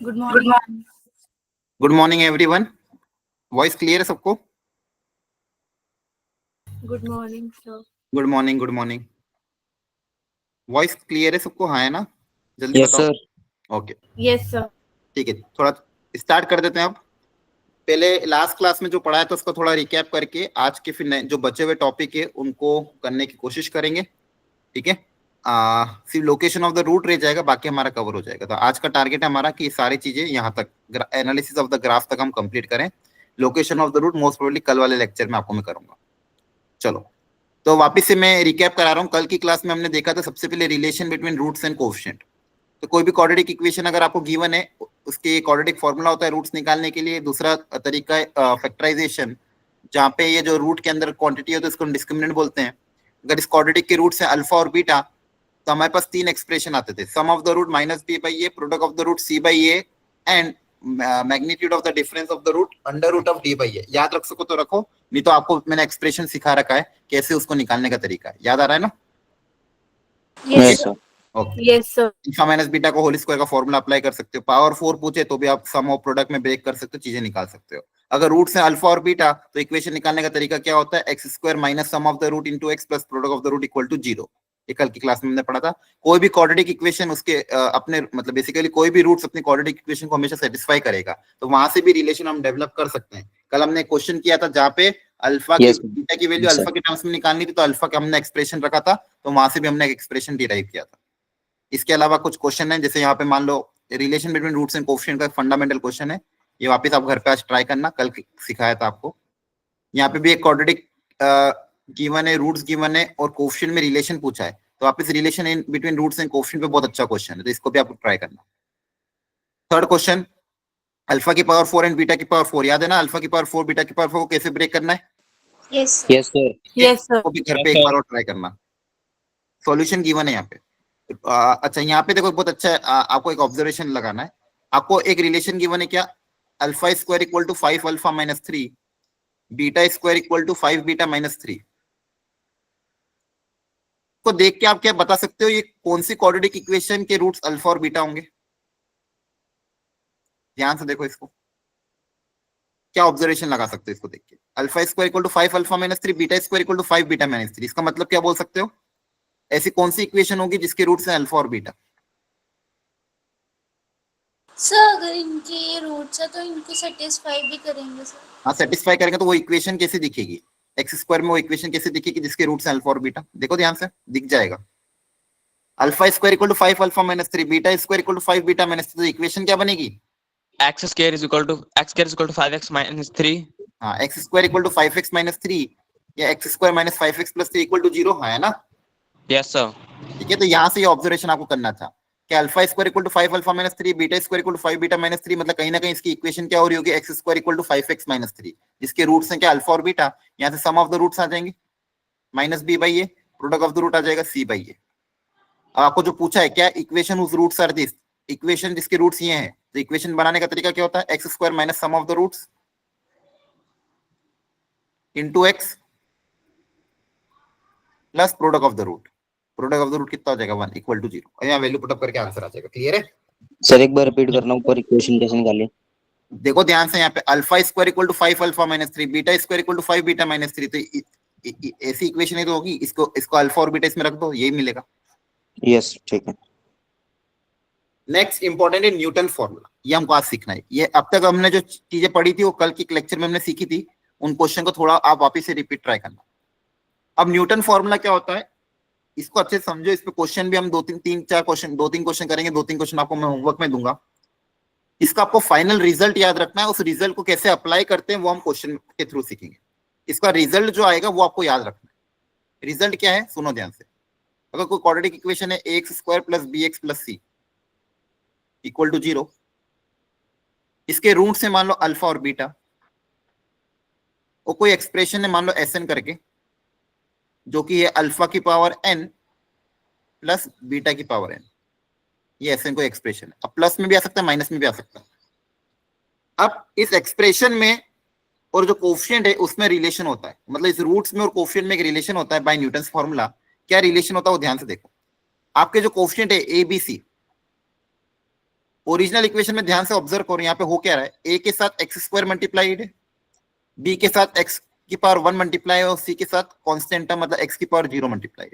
Good good morning. Good morning everyone. Voice clear है सबको? Good morning sir. Good morning, good morning. Voice clear है सबको? हाँ है ना? जल्दी यस बताओ। सर। Okay, yes sir. ठीक है, थोड़ा स्टार्ट कर देते हैं। अब पहले लास्ट क्लास में जो पढ़ाया था उसका थोड़ा रिकैप करके आज के फिर जो बचे हुए टॉपिक है उनको करने की कोशिश करेंगे। ठीक है, सिर्फ लोकेशन ऑफ द रूट रह जाएगा, बाकी हमारा कवर हो जाएगा। तो आज का टारगेट है हमारा कि ये सारी चीजें यहाँ तक एनालिसिस ऑफ द ग्राफ तक हम कंप्लीट करें। Location of the root most probably कल वाले लेक्चर में आपको मैं करूंगा। चलो, तो वापस से मैं रिकैप करा रहा हूँ। कल की क्लास में हमने देखा था सबसे पहले relation between roots and coefficient. तो कोई भी क्वाड्रेटिक इक्वेशन अगर आपको गिवन है, उसके क्वाड्रेटिक फॉर्मूला होता है रूट्स निकालने के लिए। दूसरा तरीका है फैक्टराइजेशन, जहाँ पे ये जो रूट के अंदर क्वांटिटी होती है उसको डिस्क्रिमिनेंट बोलते हैं। अगर इस क्वाड्रेटिक के रूट्स हैं अल्फा और बीटा, तो हमारे पास तीन एक्सप्रेशन आते थे। Sum of the root minus B by A, product of the root C by A, and magnitude of the difference of the root under root of D by A. याद रख सको तो रखो, नहीं तो आपको मैंने एक्सप्रेशन सिखा रखा है कैसे उसको निकालने का तरीका है। याद आ रहा है ना? Yes sir. Okay. Yes sir. Alpha minus beta को होल स्क्वायर का फॉर्मूला अप्लाई कर सकते हो। पावर 4 पूछे तो भी आप सम ऑफ प्रोडक्ट में ब्रेक कर सकते हो, चीजें निकाल सकते हो। अगर रूट से अल्फा और बीटा, तो इक्वेशन निकालने का तरीका क्या होता है? X square minus sum of the root into x plus product of the root equal to 0। ये कल की क्लास में हमने पढ़ा था। कोई भी क्वाड्रेटिक इक्वेशन उसके अपने मतलब बेसिकली कोई भी रूट्स अपनी क्वाड्रेटिक इक्वेशन को हमेशा सेटिस्फाई करेगा, तो वहां से भी रिलेशन हम डेवलप कर सकते हैं। कल हमने क्वेश्चन किया था जहाँ पे अल्फा की बीटा की वैल्यू अल्फा के टर्म्स में निकालनी थी, तो अल्फा का हमने एक्सप्रेशन रखा था, तो वहां से भी हमने एक्सप्रेशन डिराइव किया था। इसके अलावा कुछ क्वेश्चन है, जैसे यहाँ पे मान लो relation between roots and coefficient का फंडामेंटल क्वेश्चन है। ये वापस आप घर पे आज ट्राई करना, कल सिखाया था आपको। यहाँ पे भी एक क्वाड्रेटिक गिवन है, रूट्स गिवन है और कोएफिशिएंट में रिलेशन पूछा है। तो वापस relation in between roots and coefficient पे बहुत अच्छा क्वेश्चन है, तो इसको भी आप ट्राई करना। थर्ड क्वेश्चन, अल्फा की पावर 4 एंड बीटा की पावर 4। याद है ना? अल्फा की पावर 4 बीटा की पावर 4 को कैसे ब्रेक करना है? Yes sir. Yes sir. वो भी घर पे एक बार और ट्राई करना। सॉल्यूशन गिवन है यहाँ पे। अच्छा, यहाँ पे देखो बहुत अच्छा है, आपको एक ऑब्जर्वेशन लगाना है। आपको एक रिलेशन गिवन है क्या? Alpha square equal to 5 alpha minus 3, beta square equal to 5 beta minus 3। को देख के आप क्या बता सकते हो ये कौन सी क्वाड्रेटिक इक्वेशन के रूट्स अल्फा और बीटा होंगे? ध्यान से देखो इसको, क्या ऑब्जर्वेशन लगा सकते हो इसको देख के? Alpha square equal to 5 alpha minus 3, beta square equal to 5 beta minus 3। इसका मतलब क्या बोल सकते हो? ऐसी कौन सी इक्वेशन होगी जिसके रूट्स हैं अल्फा और बीटा? सर अगर इनके ये रूट्स है तो इनको सेटिस्फाई भी करेंगे सर। हाँ, सेटिस्फाई करेंगे तो वो इक्वेशन कैसे दिखेगी? एक्स स्क्वायर में वो इक्वेशन कैसे दिखेगी जिसके रूट्स हैं अल्फा और बीटा? देखो ध्यान से, दिख जाएगा। Alpha square equal to 5 alpha minus 3, beta square equal to 5 beta minus 3। तो इक्वेशन क्या बनेगी? x square is equal to 5x minus 3। हाँ, x square equal to 5x minus 3 या x square minus 5x plus 3 equal to 0 है ना? Yes sir. ठीक है, तो यहाँ से ये ऑब्जर्वेशन आपको करना था कि alpha square equal to 5 alpha minus 3, beta square equal to 5 beta minus 3। मतलब कहीं ना कहीं इसकी इक्वेशन क्या हो रही होगी? X square equal to 5x minus 3, जिसके रूट्स हैं क्या? अल्फा और बीटा। यहाँ से सम ऑफ द रूट्स आ जाएंगे, minus B by A, product of the root आ जाएगा सी बाई ए। अब आपको जो पूछा है क्या इक्वेशन उस रूट्स आर दिस, इक्वेशन जिसके रूट्स ये हैं, तो इक्वेशन बनाने का तरीका क्या होता है? X square minus sum of the roots into x plus product of the root. Product of the root कितना हो जाएगा? 1 इक्वल टू 0। यहाँ वैल्यू पुट अप करके आंसर आ जाएगा। क्लियर है? सर एक बार रिपीट करना, ऊपर इक्वेशन कैसे निकाले? देखो ध्यान से, यहाँ पे alpha square equal to 5 alpha minus 3, beta square equal to 5 beta minus 3। तो ऐसी इक्वेशन ही तो होगी। इसको अल्फा और बीटा इसमें रख दो, यही मिलेगा। यस ठीक है। नेक्स्ट इंपॉर्टेंट है न्यूटन फॉर्मूला। ये हमको आज सीखना है। ये अब तक हमने जो चीजें पढ़ी थी वो कल की लेक्चर में हमने सीखी थी, उन क्वेश्चन को थोड़ा आप वापिस से रिपीट ट्राई करना। अब न्यूटन फॉर्मूला क्या होता है इसको अच्छे से समझो। इस पे क्वेश्चन भी हम दो तीन क्वेश्चन करेंगे। 2-3 क्वेश्चन आपको मैं होमवर्क में दूंगा। इसका आपको फाइनल रिजल्ट याद रखना है। उस रिजल्ट को कैसे अप्लाई करते हैं वो हम क्वेश्चन के थ्रू सीखेंगे। इसका रिजल्ट जो आएगा वो आपको याद रखना है। रिजल्ट क्या है सुनो ध्यान से। अगर कोई क्वाड्रेटिक इक्वेशन है x square plus B x plus c equal to 0, इसके रूट से मान लो अल्फा और बीटा, और कोई एक्सप्रेशन है मान लो एस एन करके, जो कि है अल्फा की पावर एन प्लस बीटा की पावर एन। ये एस एन कोई एक्सप्रेशन है। अब प्लस में भी आ सकता है, माइनस में भी आ सकता है। अब इस एक्सप्रेशन में और जो कोफिशिएंट है उसमें रिलेशन होता है, मतलब इस रूट्स में और कोफिशिएंट में एक रिलेशन होता है बाय न्यूटन्स फॉर्मूला। क्या रिलेशन होता है वो ध्यान से देखो। आपके जो कोफिशिएंट है a b c, original equation में ध्यान से ऑब्जर्व करो, यहाँ पे हो क्या रहा है, ए के साथ एक्स स्क्वायर मल्टीप्लाइड है, बी के साथ एक्स की पावर 1 मल्टीप्लाई और सी के साथ कांस्टेंट टर्म मतलब एक्स की पावर 0 मल्टीप्लाई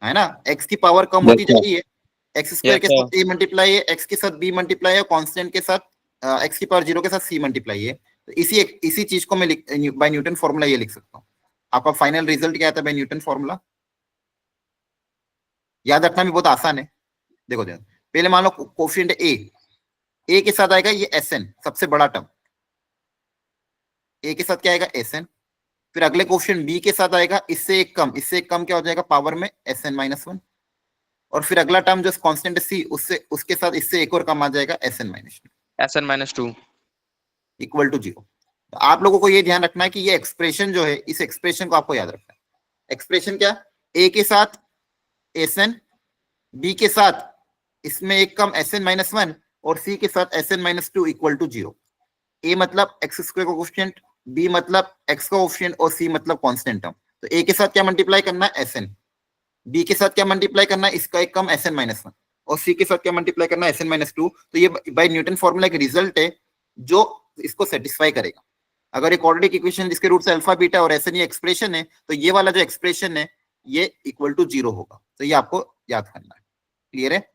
है ना। एक्स की पावर कम होती जा रही है, एक्स स्क्वायर के साथ ए मल्टीप्लाई है, एक्स के साथ बी मल्टीप्लाई है, कांस्टेंट के साथ एक्स की पावर 0 के साथ सी मल्टीप्लाई है। तो इसी चीज को मैं बाय न्यूटन फॉर्मूला ये लिख सकता हूँ। आपका फाइनल रिजल्ट क्या आता है बाय न्यूटन फॉर्मूला, याद रखना भी बहुत आसान है। देखो पहले मान लो कोफिशिएंट ए के साथ आएगा ये एस एन, सबसे बड़ा टर्म, ए के साथ क्या आएगा एस एन, फिर अगले कोफिशिएंट बी के साथ आएगा इससे एक कम क्या हो जाएगा पावर में एस एन माइनस 1, और फिर अगला टर्म जो कांस्टेंट सी उसके साथ इससे एक और कम आ जाएगा S N minus 2 equal to 0। तो आप लोगों को ये ध्यान रखना है कि ये एक्सप्रेशन जो है, इस एक्सप्रेशन को आपको याद रखना है। एक्सप्रेशन क्या, ए के साथ एस एन, बी के साथ इसमें एक कम एस एन माइनस 1 और सी के साथ S N minus 2 equal to 0। A मतलब एक्स स्क्वायर का कोफिशिएंट, बी मतलब एक्स का कोफिशिएंट और सी मतलब कांस्टेंट टर्म। तो ए के साथ क्या मल्टीप्लाई करना है एस एन, बी के साथ क्या मल्टीप्लाई करना है इसका एक कम एस एन माइनस 1 और सी के साथ क्या मल्टीप्लाई करना है एस एन माइनस 2। तो ये बाय न्यूटन फॉर्मूला एक रिजल्ट है जो इसको सेटिस्फाई करेगा। अगर एक क्वाड्रेटिक इक्वेशन जिसके रूट से अल्फा बीटा और एस एन ये एक्सप्रेशन है, तो ये वाला जो एक्सप्रेशन है ये इक्वल टू 0 होगा। तो ये आपको याद करना है। क्लियर है?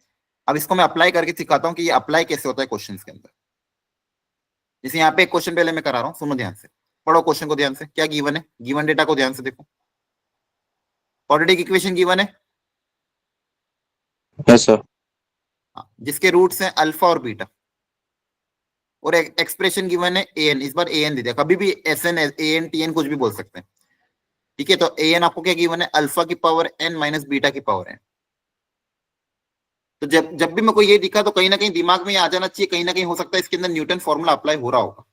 अब इसको मैं अप्लाई करके सिखाता हूँ कि ये अप्लाई कैसे होता है क्वेश्चन के अंदर। जैसे यहाँ पे एक क्वेश्चन पहले मैं करा रहा हूँ, सुनो ध्यान से, पढ़ो क्वेश्चन को ध्यान से। क्या गिवन है, गिवन डेटा को ध्यान से देखो। क्वाड्रेटिक इक्वेशन गिवन है, यस सर, जिसके रूट्स हैं अल्फा और बीटा, और एक्सप्रेशन गिवन है ए एन। इस बार ए एन दे दिया, कभी भी S N, A N, T N कुछ भी बोल सकते हैं। ठीक है, तो ए एन आपको क्या गिवन है, अल्फा की पावर एन माइनस बीटा की पावर एन। तो जब भी मैं कोई ये दिखा तो कहीं ना कहीं दिमाग में ये आ जाना चाहिए, कहीं ना कहीं हो सकता है इसके अंदर न्यूटन फॉर्मूला अप्लाई हो रहा होगा।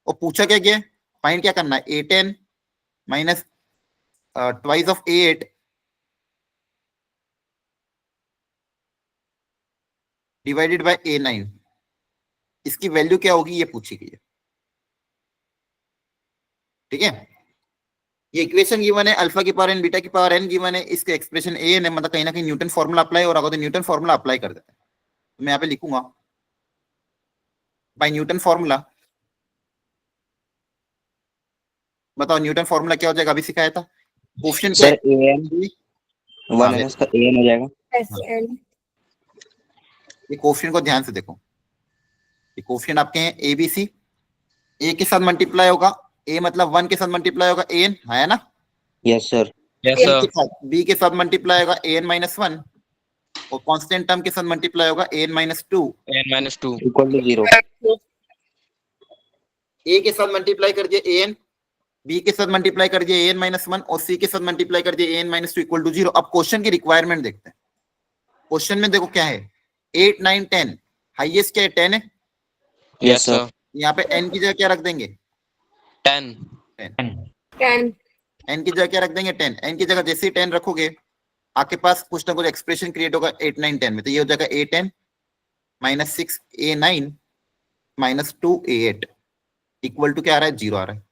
और पूछा क्या गया, फाइंड क्या करना है, A ten minus twice of A eight divided by A nine, इसकी वैल्यू क्या होगी ये पूछी गई है। ठीक है, ये इक्वेशन गिवन है, अल्फा की पावर एन बीटा की पावर एन गिवन है, इसके एक्सप्रेशन ए एन है, मतलब कहीं ना कहीं न्यूटन फॉर्मूला अप्लाई हो रहा होगा। तो न्यूटन फॉर्मूला अप्लाई कर देते हैं। तो मैं यहाँ पे लिखूंगा बाय न्यूटन फॉर्मूला। बताओ न्यूटन फॉर्मूला क्या हो जाएगा, अभी सिखाया था। कोफिशिएंट सर क्या ए एन है, 1 है, इसका ए एन हो जाएगा। SN ये कोफिशिएंट को ध्यान से देखो। ये कोफिशिएंट आपके हैं ए बी सी, ए के साथ मल्टीप्लाई होगा, ए मतलब 1 के साथ मल्टीप्लाई होगा ए एन, है ना। Yes sir, yes sir, b के साथ मल्टीप्लाई होगा ए एन माइनस 1 और कांस्टेंट टर्म के साथ मल्टीप्लाई होगा A N minus 2। n-2 equal to 0। A के साथ मल्टीप्लाई कर दिया ए एन, बी के साथ मल्टीप्लाई कर दिया ए एन माइनस 1 और सी के साथ मल्टीप्लाई कर दिया ए एन माइनस 2 इक्वल टू 0। अब क्वेश्चन की रिक्वायरमेंट देखते हैं। क्वेश्चन में देखो क्या है, 8 9 10, हाईएस्ट क्या है 10 है। यस सर, यहाँ पे n की जगह क्या रख देंगे, 10 10 n की जगह क्या रख देंगे 10। n की जगह जैसे ही 10 रखोगे आपके पास कुछ ना कुछ एक्सप्रेशन क्रिएट होगा 8 9 10 में। तो ये हो जाएगा a 10 minus 6 a 9 minus 2 a 8 equal to क्या आ रहा है 0 आ रहा है।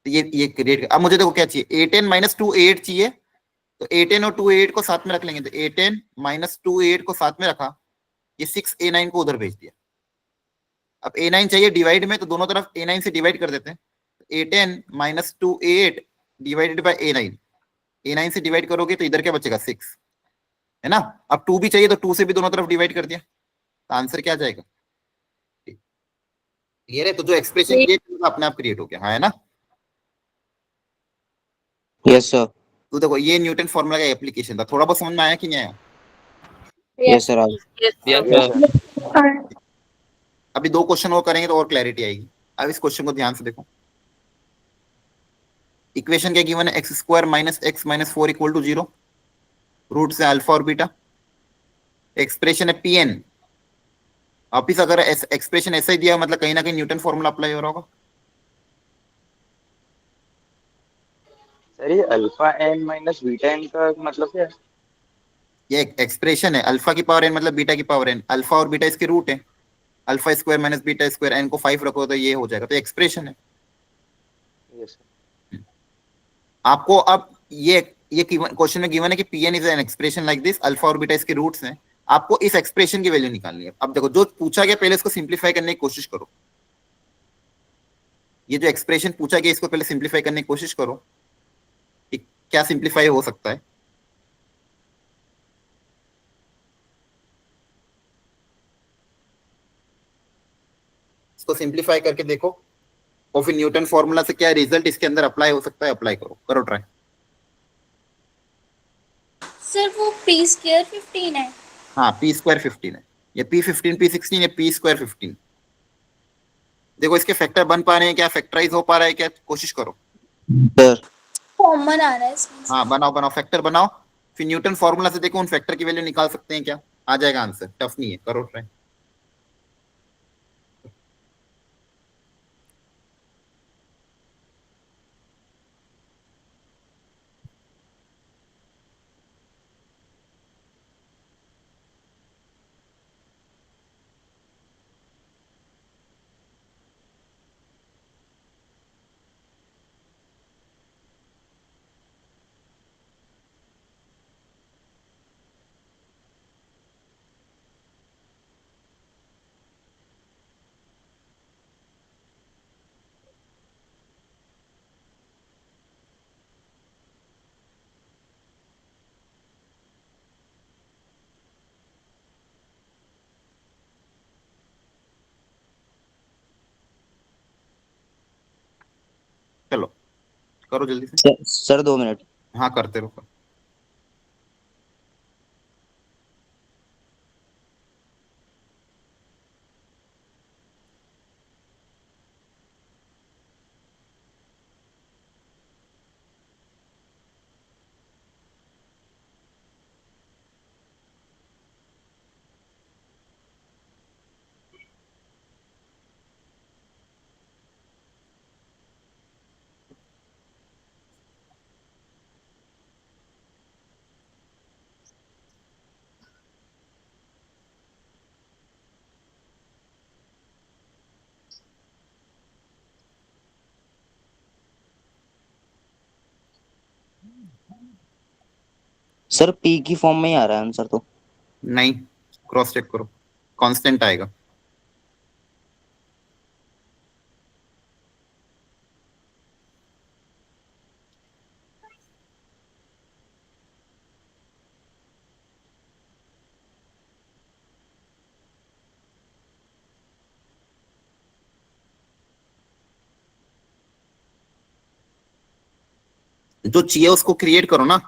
तो ये क्रिएट। अब मुझे देखो क्या चाहिए, ए 10 माइनस 2 ए 8 चाहिए। तो ए 10 और 2 ए 8 को साथ में रख लेंगे। तो ए 10 माइनस 2 ए 8 को साथ में रखा, ये 6 ए 9 को उधर भेज दिया। अब ए 9 चाहिए डिवाइड में, तो दोनों तरफ ए 9 से डिवाइड कर देते हैं। ए 10 माइनस 2 ए 8 डिवाइडेड बाय ए 9, ए 9 से डिवाइड करोगे तो इधर क्या बचेगा 6, है ना। अब 2 भी चाहिए तो 2 से भी दोनों तरफ डिवाइड कर दिया, तो आंसर क्या आ जाएगा। क्लियर है? तो जो एक्सप्रेशन क्रिएट होगा अपने आप क्रिएट हो गया, हाँ है ना। यस सर, तो देखो ये न्यूटन फॉर्मूला का एप्लीकेशन था। थोड़ा बहुत समझ में आया कि नहीं आया? यस सर, यस सर, अभी 2 क्वेश्चन और करेंगे तो और क्लैरिटी आएगी। अब इस क्वेश्चन को ध्यान से देखो। इक्वेशन क्या गिवन है, x square minus x minus 4 equal to 0, root से अल्फा और बीटा। एक्सप्रेशन है पी एन। वापिस अगर एक्सप्रेशन ऐसा ही दिया मतलब कहीं ना कहीं न्यूटन फॉर्मूला अप्लाई हो रहा होगा। सर ये alpha n minus beta n का मतलब क्या है? ये एक्सप्रेशन है, अल्फा की पावर एन मतलब बीटा की पावर एन। अल्फा और बीटा इसके रूट है, alpha square minus beta square, n को 5 रखो तो ये हो जाएगा। तो एक्सप्रेशन है। यस आपको अब ये क्वेश्चन में गिवन है कि P n is an expression like this, alpha और बीटा इसके रूट्स हैं। आपको इस एक्सप्रेशन की वैल्यू निकालनी है। अब देखो जो पूछा गया पहले इसको सिंप्लीफाई करने की कोशिश करो। ये जो एक्सप्रेशन पूछा गया इसको पहले सिंप्लीफाई करने की कोशिश करो कि क्या सिंप्लीफाई हो सकता है। इसको सिंप्लीफाई करके देखो और फिर न्यूटन फॉर्मूला से क्या रिजल्ट इसके अंदर अप्लाई हो सकता है, अप्लाई करो, करो ट्राई। सर वो पी स्क्वायर 15 है। हाँ पी स्क्वायर 15 है, ये P15 P16 ये पी स्क्वायर 15। देखो इसके फैक्टर बन पा रहे हैं क्या, फैक्टराइज हो पा रहा है क्या, कोशिश करो। सर कॉमन आ रहा है इसमें से। हाँ बनाओ बनाओ, फैक्टर बनाओ, फिर न्यूटन फॉर्मूला से देखो उन फैक्टर की वैल्यू निकाल सकते हैं क्या, आ जाएगा आंसर, टफ नहीं है, करो ट्राई। चलो करो जल्दी से। Sir 2 minute. हाँ करते रहो। सर पी की फॉर्म में ही आ रहा है आंसर तो। नहीं, क्रॉस चेक करो, कांस्टेंट आएगा। जो चाहिए उसको क्रिएट करो ना।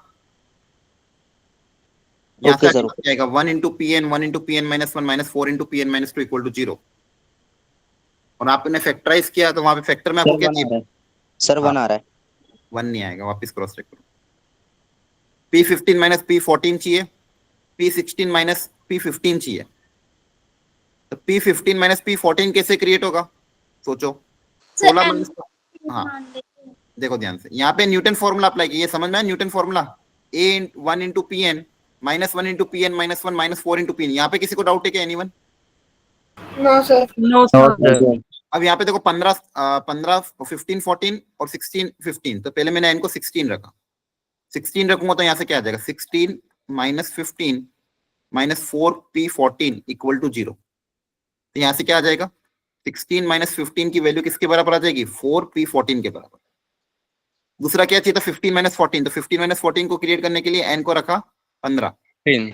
यहाँ से ओके सर। आगे आएगा 1 into P n, 1 into P n minus 1 minus 4 into P n minus 2 equal to 0। और आपने फैक्टराइज किया तो वहां पे फैक्टर में आपको सर क्या 1 आ रहा चाहिए। है। सर हाँ 1 आ रहा है। 1 नहीं आएगा, वापस क्रॉस चेक करो। P15 माइनस P14 चाहिए, P16 माइनस P15 चाहिए। तो P15 माइनस P14 कैसे क्रिएट होगा, सोचो। सर 16 एम माइनस, हाँ मान लेते हैं। देखो ध्यान से, यहाँ पे न्यूटन फॉर्मूला अप्लाई कीजिए, समझ में आया Newton formula. A 1 into P n minus 1 into P n minus 1 minus 4 into P n. यहाँ पे किसी को डाउट है क्या, एनीवन? No, sir. No, और sir. सर अब यहाँ पे देखो 15 15 14 और 16 15, तो पहले मैंने इनको 16 रखा। 16 रखूंगा तो यहाँ से क्या आ जाएगा, 16 minus 15 minus 4P14 equal to 0। तो यहाँ से क्या आ जाएगा, 16 माइनस 15 की वैल्यू किसके बराबर आ जाएगी, 4P14 के बराबर। दूसरा क्या चाहिए था, 15 माइनस 14, तो 15 माइनस 14 को क्रिएट करने के लिए एन को रखा 15। 15.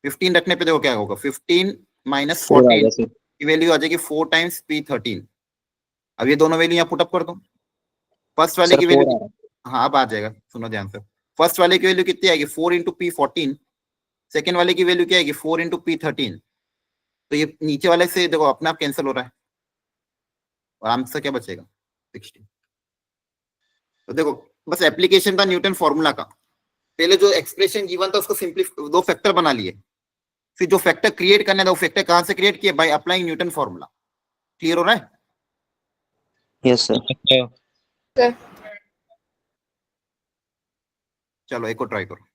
15 रखने पे देखो क्या होगा, 15 माइनस 4 आ 14 गया सर। की वैल्यू आ जाएगी 4 टाइम्स P13। अब ये दोनों वैल्यू यहाँ पुटअप कर दो। फर्स्ट वाले सर की 4 वैल्यू, आ रहा है। हाँ अब आ जाएगा, सुनो ध्यान से। फर्स्ट वाले की वैल्यू कितनी आएगी, 4 इंटू P14। सेकेंड वाले की वैल्यू क्या आएगी, 4 इंटू P13। तो ये नीचे वाले से देखो अपने आप कैंसिल हो रहा है, और आंसर क्या बचेगा, 16। तो देखो बस एप्लीकेशन था न्यूटन फॉर्मूला का। पहले जो एक्सप्रेशन गिवन था उसको सिंपली दो फैक्टर बना लिए, फिर जो फैक्टर क्रिएट करने था वो फैक्टर कहां से क्रिएट किया, by applying Newton formula. Clear हो रहा है? Yes sir. Sir. चलो एक और ट्राई करो।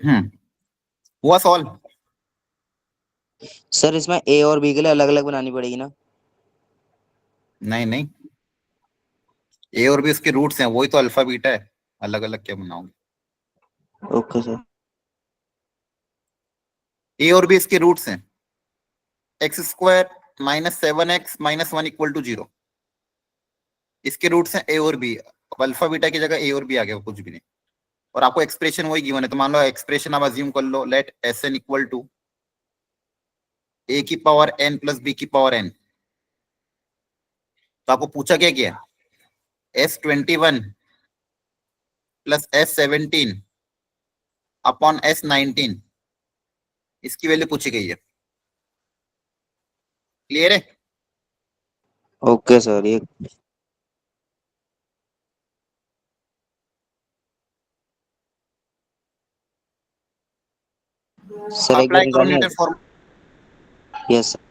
हुआ सॉल्व? सर इसमें ए और बी के लिए अलग अलग बनानी पड़ेगी ना? नहीं नहीं, ए और बी उसके रूट्स हैं, वही तो अल्फा बीटा है, अलग अलग क्या बनाऊंगा? Okay sir. ए और बी इसके रूट्स हैं, x square minus 7x minus 1 equal to 0, इसके रूट्स हैं ए और बी। अब अल्फा बीटा की जगह ए और बी आ गया, कुछ भी नहीं। और आपको एक्सप्रेशन वही गिवन है, तो मान लो एक्सप्रेशन आप अज्यूम कर लो, let S N equal to A की पावर एन प्लस बी की पावर एन। तो आपको पूछा क्या किया, S21 plus S17 upon S19, इसकी वैल्यू पूछी गई है। क्लियर है? Okay sir. ये सर एक बार अप्लाई करो निकालना न्यूटन है? फॉर्मूला। Yes sir.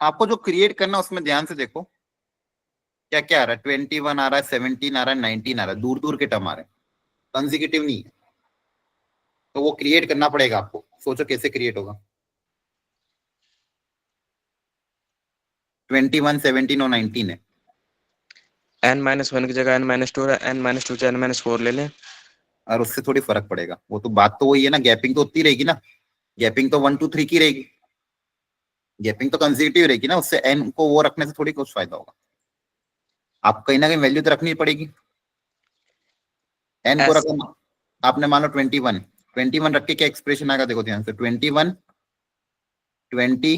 आपको जो क्रिएट करना है उसमें ध्यान से देखो क्या क्या आ रहा है, 21 आ रहा है, 17 आ रहा है, 19 आ रहा है, दूर दूर के टर्म आ रहे हैं, कंसेक्यूटिव नहीं है। तो वो क्रिएट करना पड़ेगा आपको, सोचो कैसे क्रिएट होगा। 21, 17 और 19 है। n-1 की जगह n-2 और n-2 से n-4 ले लें। और उससे थोड़ी फर्क पड़ेगा, वो तो बात तो वही है ना, गैपिंग तो उतनी रहेगी ना, गैपिंग तो 1 2 3 की रहेगी, गैपिंग तो कंसेक्यूटिव रहेगी ना, उससे एन को वो रखने से थोड़ी कुछ फायदा होगा। आप कहीं ना कहीं वैल्यू तो रखनी पड़ेगी। एन को S रखो, आपने मान लो 21 रख के क्या एक्सप्रेशन आएगा, देखो ध्यान से, 21 20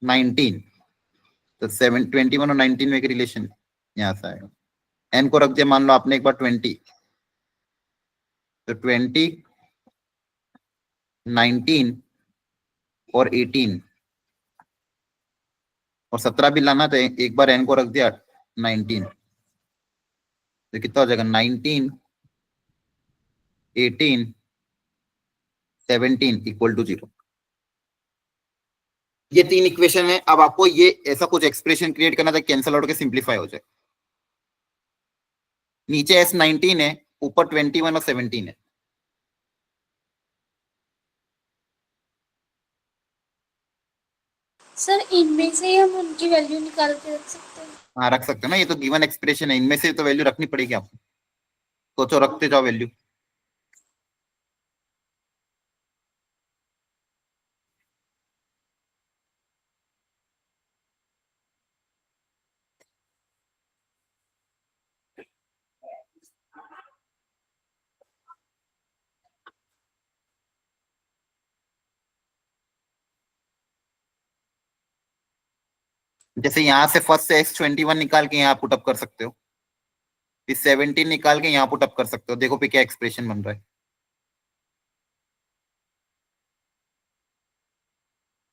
19, तो 21 और 19 में एक रिलेशन यहाँ से आएगा। एन को रख दिया मान लो आपने एक बार 20, तो 20 19 और 18 और 17 भी लाना, तो एक बार एन को रख दिया 19, तो कितना हो जाएगा, 19 18 17 इक्वल टू 0। ये 3 इक्वेशन है। अब आपको ये ऐसा कुछ एक्सप्रेशन क्रिएट करना था, कैंसल आउट के सिंप्लीफाई हो जाए। नीचे S19 है, ऊपर 21 और 17 है। सर इनमें से ही हम उनकी वैल्यू निकाल के रख सकते हैं? हाँ रख सकते हो ना, ये तो गिवन एक्सप्रेशन है, इनमें से तो वैल्यू रखनी पड़ेगी आपको। सोचो, रखते जाओ वैल्यू। जैसे यहाँ से फर्स्ट से X21 निकाल के यहाँ पुट अप कर सकते हो, फिर 17 निकाल के यहाँ पुट अप कर सकते हो, देखो पे क्या एक्सप्रेशन बन रहा है।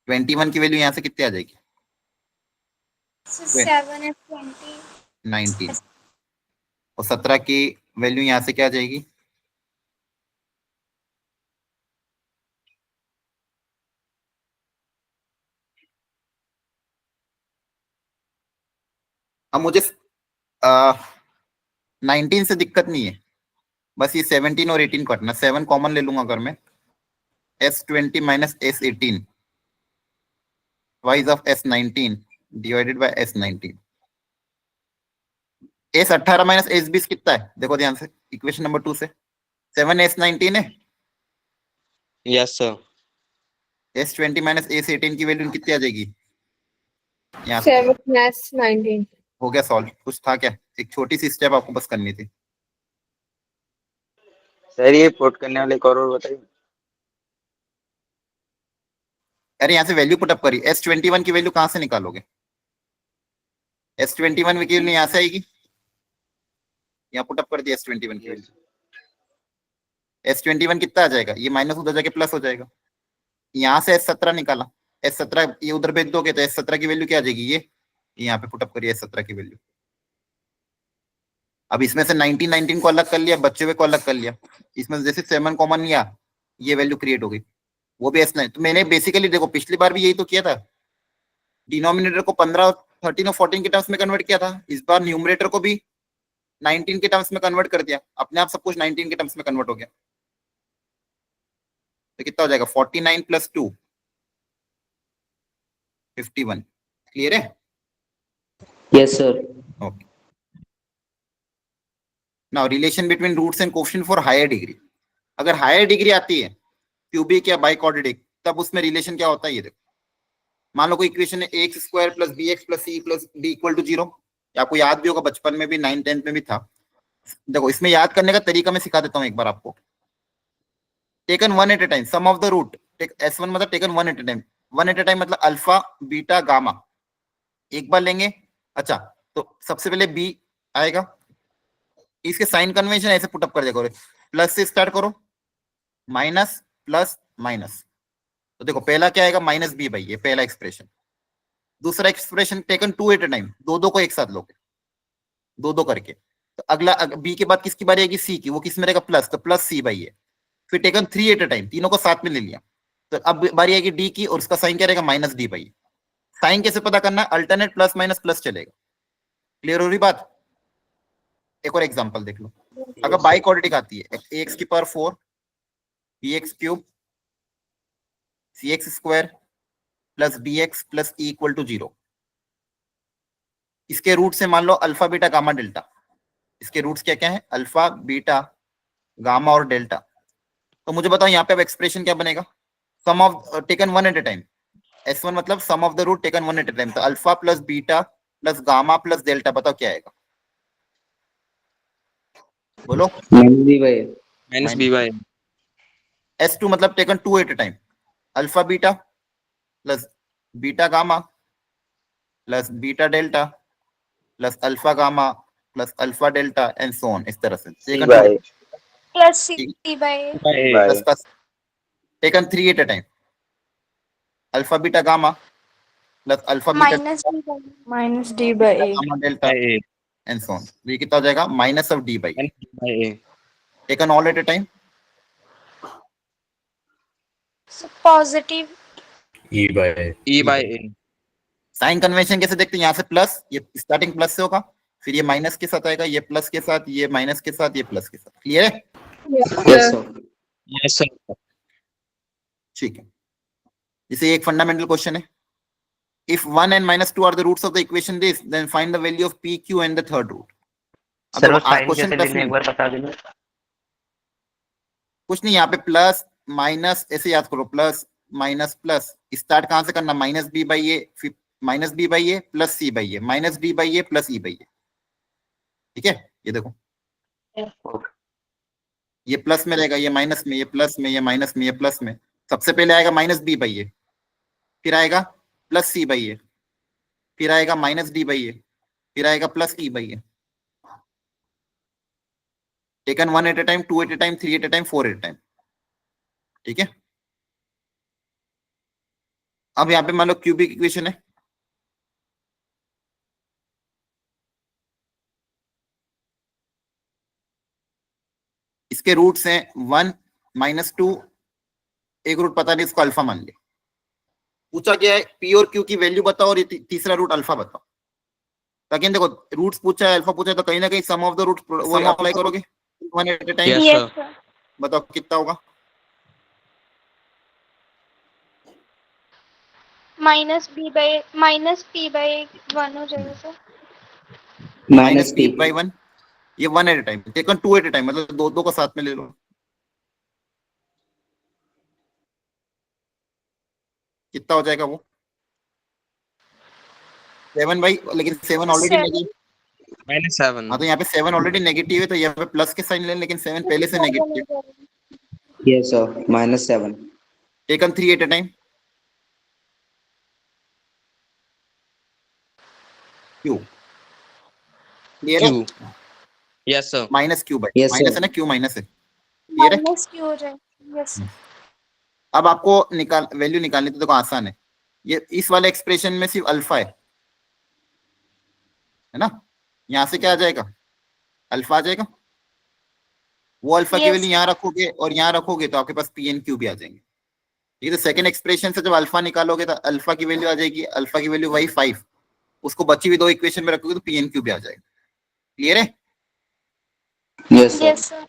21 की वैल्यू यहाँ से कितनी आ जाएगी, 7 and 20 19, और 17 की वैल्यू यहाँ से क्या आ जाएगी, अब मुझे 19 से दिक्कत नहीं है, बस ये 17 और 18 कटना, 7 कॉमन ले लूंगा अगर मैं, S20 minus S18 wise of S19 divided by S19। S18 minus S20 कितना है, देखो ध्यान से इक्वेशन नंबर 2 से, 7 S19 है, yes sir S20 minus S18 की वैल्यू कितनी आ जाएगी? यहाँ से 7 S19 हो गया सॉल्व। कुछ था क्या? एक छोटी सी स्टेप आपको बस करनी थी। सर ये पुट करने वाले एक और बताइए। अरे यहाँ से वैल्यू पुटअप करी। S21 की वैल्यू कहाँ से निकालोगे? S21 की वैल्यू यहाँ से आएगी, यहाँ पुटअप कर दिया S21 की वैल्यू। S21 कितना आ जाएगा? ये माइनस उधर जाके प्लस हो जाएगा। यहाँ से S17 निकाला, S17 ये उधर भेज दोगे तो S17 की वैल्यू क्या आ जाएगी? ये यहाँ पे पुटअप करिए S17 की वैल्यू। अब इसमें से 19 को अलग कर लिया, बच्चे हुए को अलग कर लिया, इसमें से जैसे 7 कॉमन लिया, ये वैल्यू क्रिएट हो गई, वो भी S9। तो मैंने बेसिकली देखो पिछली बार भी यही तो किया था, डिनोमिनेटर को 15, 13 और 14 के टर्म्स में कन्वर्ट किया था। इस बार न्यूमरेटर को भी 19 के टर्म्स में कन्वर्ट कर दिया, अपने आप सब कुछ 19 के टर्म्स में कन्वर्ट हो गया। तो कितना हो जाएगा? 49 प्लस 2 51। क्लियर है? Yes sir. Okay. Now relation between roots and coefficient for higher degree. अगर हायर डिग्री आती है क्यूबिक या बाइक्वाड्रेटिक, तब उसमें रिलेशन क्या होता है? ये देखो, मान लो कोई इक्वेशन है ax square plus B x plus c plus d equal to 0। आपको याद भी होगा, बचपन में भी 9th 10th में भी था। देखो इसमें याद करने का तरीका मैं सिखा देता हूँ एक बार आपको। Taken one at a time, sum of the root S1 मतलब taken one at a time. One at a time मतलब अल्फा बीटा गामा, एक बार लेंगे। अच्छा, तो सबसे पहले बी आएगा, इसके साइन कन्वेंशन ऐसे पुटअप कर दिया करो, प्लस से स्टार्ट करो, माइनस प्लस माइनस। तो देखो पहला क्या आएगा? माइनस बी बाई, ये पहला एक्सप्रेशन। दूसरा expression taken two at a time, दो को एक साथ लोगे, दो करके। तो अगला बी के बाद किसकी बारी आएगी? सी की, वो किस में रहेगा? प्लस, तो प्लस सी बाई है। फिर taken three at a time, तीनों को साथ में ले लिया, तो अब बारी आएगी डी की, और उसका साइन क्या रहेगा? Minus D by. साइन कैसे पता करना? अल्टरनेट प्लस माइनस प्लस चलेगा। क्लियर हो रही बात? एक और एग्जांपल देख लो। अगर बाई क्वाड्रेटिक आती है, एक्स की power 4 B X cube C X square plus B x plus E equal to 0। इसके रूट से मान लो अल्फा बीटा गामा डेल्टा। इसके रूट्स क्या क्या है? अल्फा बीटा गामा और डेल्टा। तो मुझे बताओ यहाँ पे अब एक्सप्रेशन क्या बनेगा? Sum of taken one at a time, S1 मतलब sum of the root taken one at a time. तो alpha plus beta plus gamma plus delta, बताओ क्या आएगा? बोलो। Minus B by. S2 मतलब taken two at a time, alpha beta plus beta gamma plus beta delta plus alpha gamma plus alpha delta and so on, इस तरह से। C by plus C by plus का taken three at a time, alpha beta gamma plus alpha beta minus D by A gamma delta and so on. ये कितना हो जाएगा? Minus of D by taken all at a time, positive e by a. Sign convention कैसे देखते हैं? यहाँ से plus, ये स्टार्टिंग प्लस से होगा, फिर ये माइनस के साथ आएगा, ये प्लस के साथ, ये माइनस के साथ, ये प्लस के साथ। क्लियर है? Yes sir. Yes sir. ठीक है। जैसे एक फंडामेंटल क्वेश्चन है, if 1 and -2 are the roots of the equation this, then find the value of p q and the third root। Sir वो साइन क्वेश्चन कैसे लेने एक बार बता देना। कुछ नहीं, यहाँ पे प्लस माइनस ऐसे याद करो, प्लस माइनस प्लस। स्टार्ट कहां से करना? माइनस बी बाई ए, फिर minus B by A plus C by A, minus D by A plus E by A. ठीक है? ये देखो, ये प्लस में रहेगा, ये माइनस में, ये प्लस में, ये माइनस में, ये प्लस में। सबसे पहले आएगा माइनस बी बाई ए, फिर आएगा प्लस सी बाई ए, फिर आएगा माइनस डी बाई ए, फिर आएगा plus E by a. Taken one at a time, two at a time, three at a time, four at a time. ठीक है? अब यहाँ पे मान लो क्यूबिक इक्वेशन है, इसके रूट्स हैं 1 -2, एक रूट पता नहीं, इसको अल्फा मान ले। पूछा क्या है? पी और क्यू की वैल्यू बताओ और ये तीसरा रूट अल्फा बताओ। ताकि देखो रूट्स पूछा है, अल्फा पूछा है, तो कहीं ना कहीं सम ऑफ द रूट वो अप्लाई करोगे 1 at a time. Yes sir. बताओ कितना होगा? माइनस पी बाय 1 हो जाएगा सर। माइनस पी बाई 1, ये 1 at a time, taken 2 at a time, मतलब दो को साथ में ले लो। कितना हो जाएगा वो 7 भाई, लेकिन 7 ऑलरेडी नेगेटिव। -7 हाँ तो यहाँ पे 7 ऑलरेडी नेगेटिव है, तो यहाँ पे प्लस के साइन लें, लेकिन 7 पहले से negative. Yes, sir. -7. Taken 3 at a time. Q clear है? Q. Yes sir. Minus Q भाई, Yes, माइनस sir. है ना, क्यू माइनस है, क्लियर है? माइनस क्यू हो जाएगा। यस अब आपको वैल्यू निकालनी तो देखो आसान है। ये इस वाले एक्सप्रेशन में सिर्फ अल्फा है ना, यहाँ से क्या आ जाएगा, अल्फा आ जाएगा। वो अल्फा की Yes. वैल्यू यहाँ रखोगे और यहाँ रखोगे तो आपके पास पी एन क्यू भी आ जाएंगे। ठीक है, तो सेकंड एक्सप्रेशन से जब अल्फा निकालोगे तो अल्फा की वैल्यू आ जाएगी, अल्फा की वैल्यू वही 5, उसको बची हुई 2 इक्वेशन में रखोगे तो पी एन क्यू भी आ जाएगा। क्लियर है? Yes, sir. Yes sir.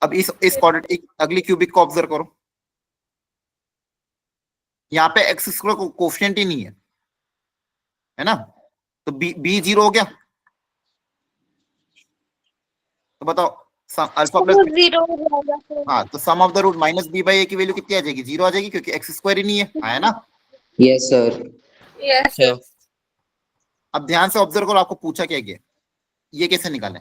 अब इस क्वाड्रेटिक अगली क्यूबिक को ऑब्जर्व करो, यहाँ पे एक्स स्क्वायर कोफिशिएंट ही नहीं है ना, तो बी 0 हो गया। तो बताओ अल्फा प्लस, 0 हो जाएगा फिर। हाँ तो sum of the root minus B by A की वैल्यू कितनी आ जाएगी, 0 आ जाएगी, क्योंकि एक्स स्क्वायर ही नहीं है, आया ना। Yes, sir. Yes, Sir. sir. अब ध्यान से ऑब्जर्व करो, आपको पूछा क्या गया, ये कैसे निकालें।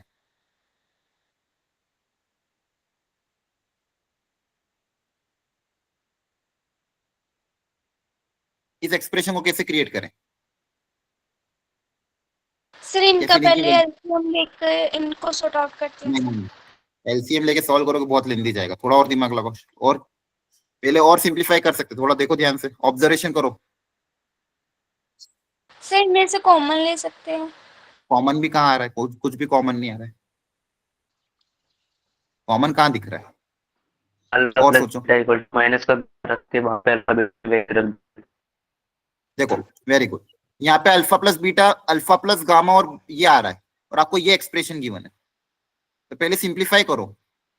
इस एक्सप्रेशन को कैसे क्रिएट करें। सर इनका Definitely पहले will- एलसीएम लेकर इनको सॉर्ट आउट करते हैं। नहीं, एलसीएम लेके सॉल्व करोगे बहुत लेंदी जाएगा, थोड़ा और दिमाग लगाओ, और पहले और सिंप्लीफाई कर सकते, थोड़ा देखो ध्यान से, ऑब्जर्वेशन करो। सर इनमें से कॉमन ले सकते हैं। कॉमन भी कहाँ आ रहा है, कुछ भी कॉमन नहीं आ रहा है, कॉमन कहाँ दिख रहा है, अल्फा और प्लस सोचो। बीटा इक्वल माइनस का रख के वहां पे अल्फा बीटा रख दो। देखो वेरी गुड, यहाँ पे alpha plus beta, alpha plus gamma और ये आ रहा है, और आपको ये एक्सप्रेशन गिवन है, तो पहले सिंप्लीफाई करो।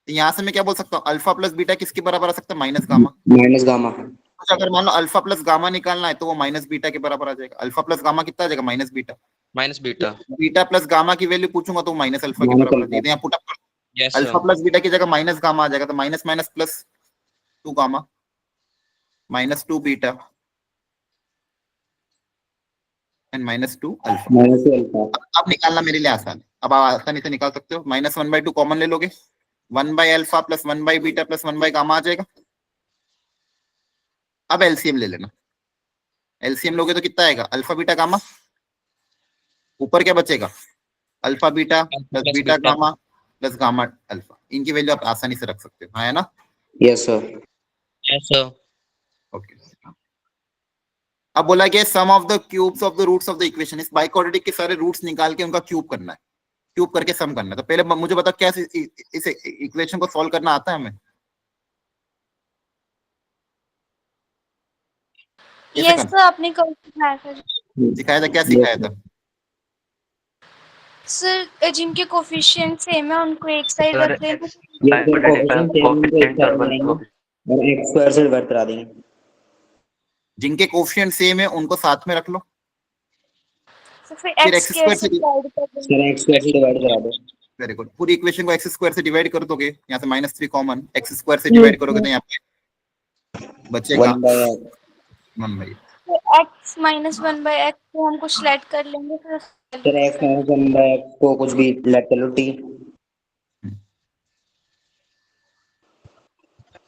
तो यहाँ से मैं क्या बोल सकता हूँ, अल्फा प्लस बीटा किसके बराबर आ सकता है, माइनस गामा। Minus gamma. तो अगर मान लो अल्फा प्लस गामा निकालना है तो वो माइनस बीटा के बराबर आ जाएगा। अल्फा प्लस गामा कितना आ जाएगा, minus beta. -beta. Beta plus gamma की वैल्यू पूछूंगा तो माइनस अल्फा के Minus बराबर आ alpha. जाएगी। यहाँ पुट अप कर, Yes sir. Alpha plus beta की जगह माइनस गामा आ जाएगा, तो minus minus plus 2 gamma minus 2 beta and minus 2 alpha. Minus alpha. अब निकालना मेरे लिए आसान है, अब आप आसानी से निकाल सकते हो। -1/2 कॉमन ले लोगे, 1/अल्फा प्लस 1/बीटा प्लस 1/गामा आ जाएगा। अब एलसीएम ले लेना, एलसीएम लोगे तो कितना आएगा, अल्फा बीटा गामा, ऊपर क्या बचेगा, alpha beta plus plus beta beta. Gamma plus gamma alpha. इनकी वैल्यू आप आसानी से रख सकते हो, हाँ है ना। Yes, sir. Yes sir. Okay, अब बोला गया sum of the cubes of the roots of the equation, इस बाइक्वाड्रेटिक के सारे रूट्स निकाल के उनका क्यूब करना है, क्यूब करके सम करना है। तो पहले मुझे बता, क्या इस इक्वेशन को सॉल्व करना आता है हमें, कैसे यस करना सर आपने कल सिखाया था। सिखाया था, क्या सिखाया था। सर जिनके कोफिशिएंट सेम है उनको एक साइड सर, रख देना। Yes, sir. Coefficient same उनको एक साथ बनाएंगे और x square से डिवाइड करा देंगे. जिनके कोफिशिएंट सेम है उनको साथ में रख लो, तो फिर फिर एक्स x स्क्वायर स्क्वायर से से डिवाइड कर देंगे। Sir, x square से डिवाइड करा दो. वेरी गुड, पूरी इक्वेशन को एक्स स्क्वायर से डिवाइड कर दोगे, यहाँ से -3 कॉमन, एक्स स्क्वायर से डिवाइड करोगे तो यहाँ पे बचेगा 1/x. 1/, तो x - 1/x को हम कुछ लेट कर लेंगे फिर Sir, x minus 1/x को कुछ भी लेट कर लो, t.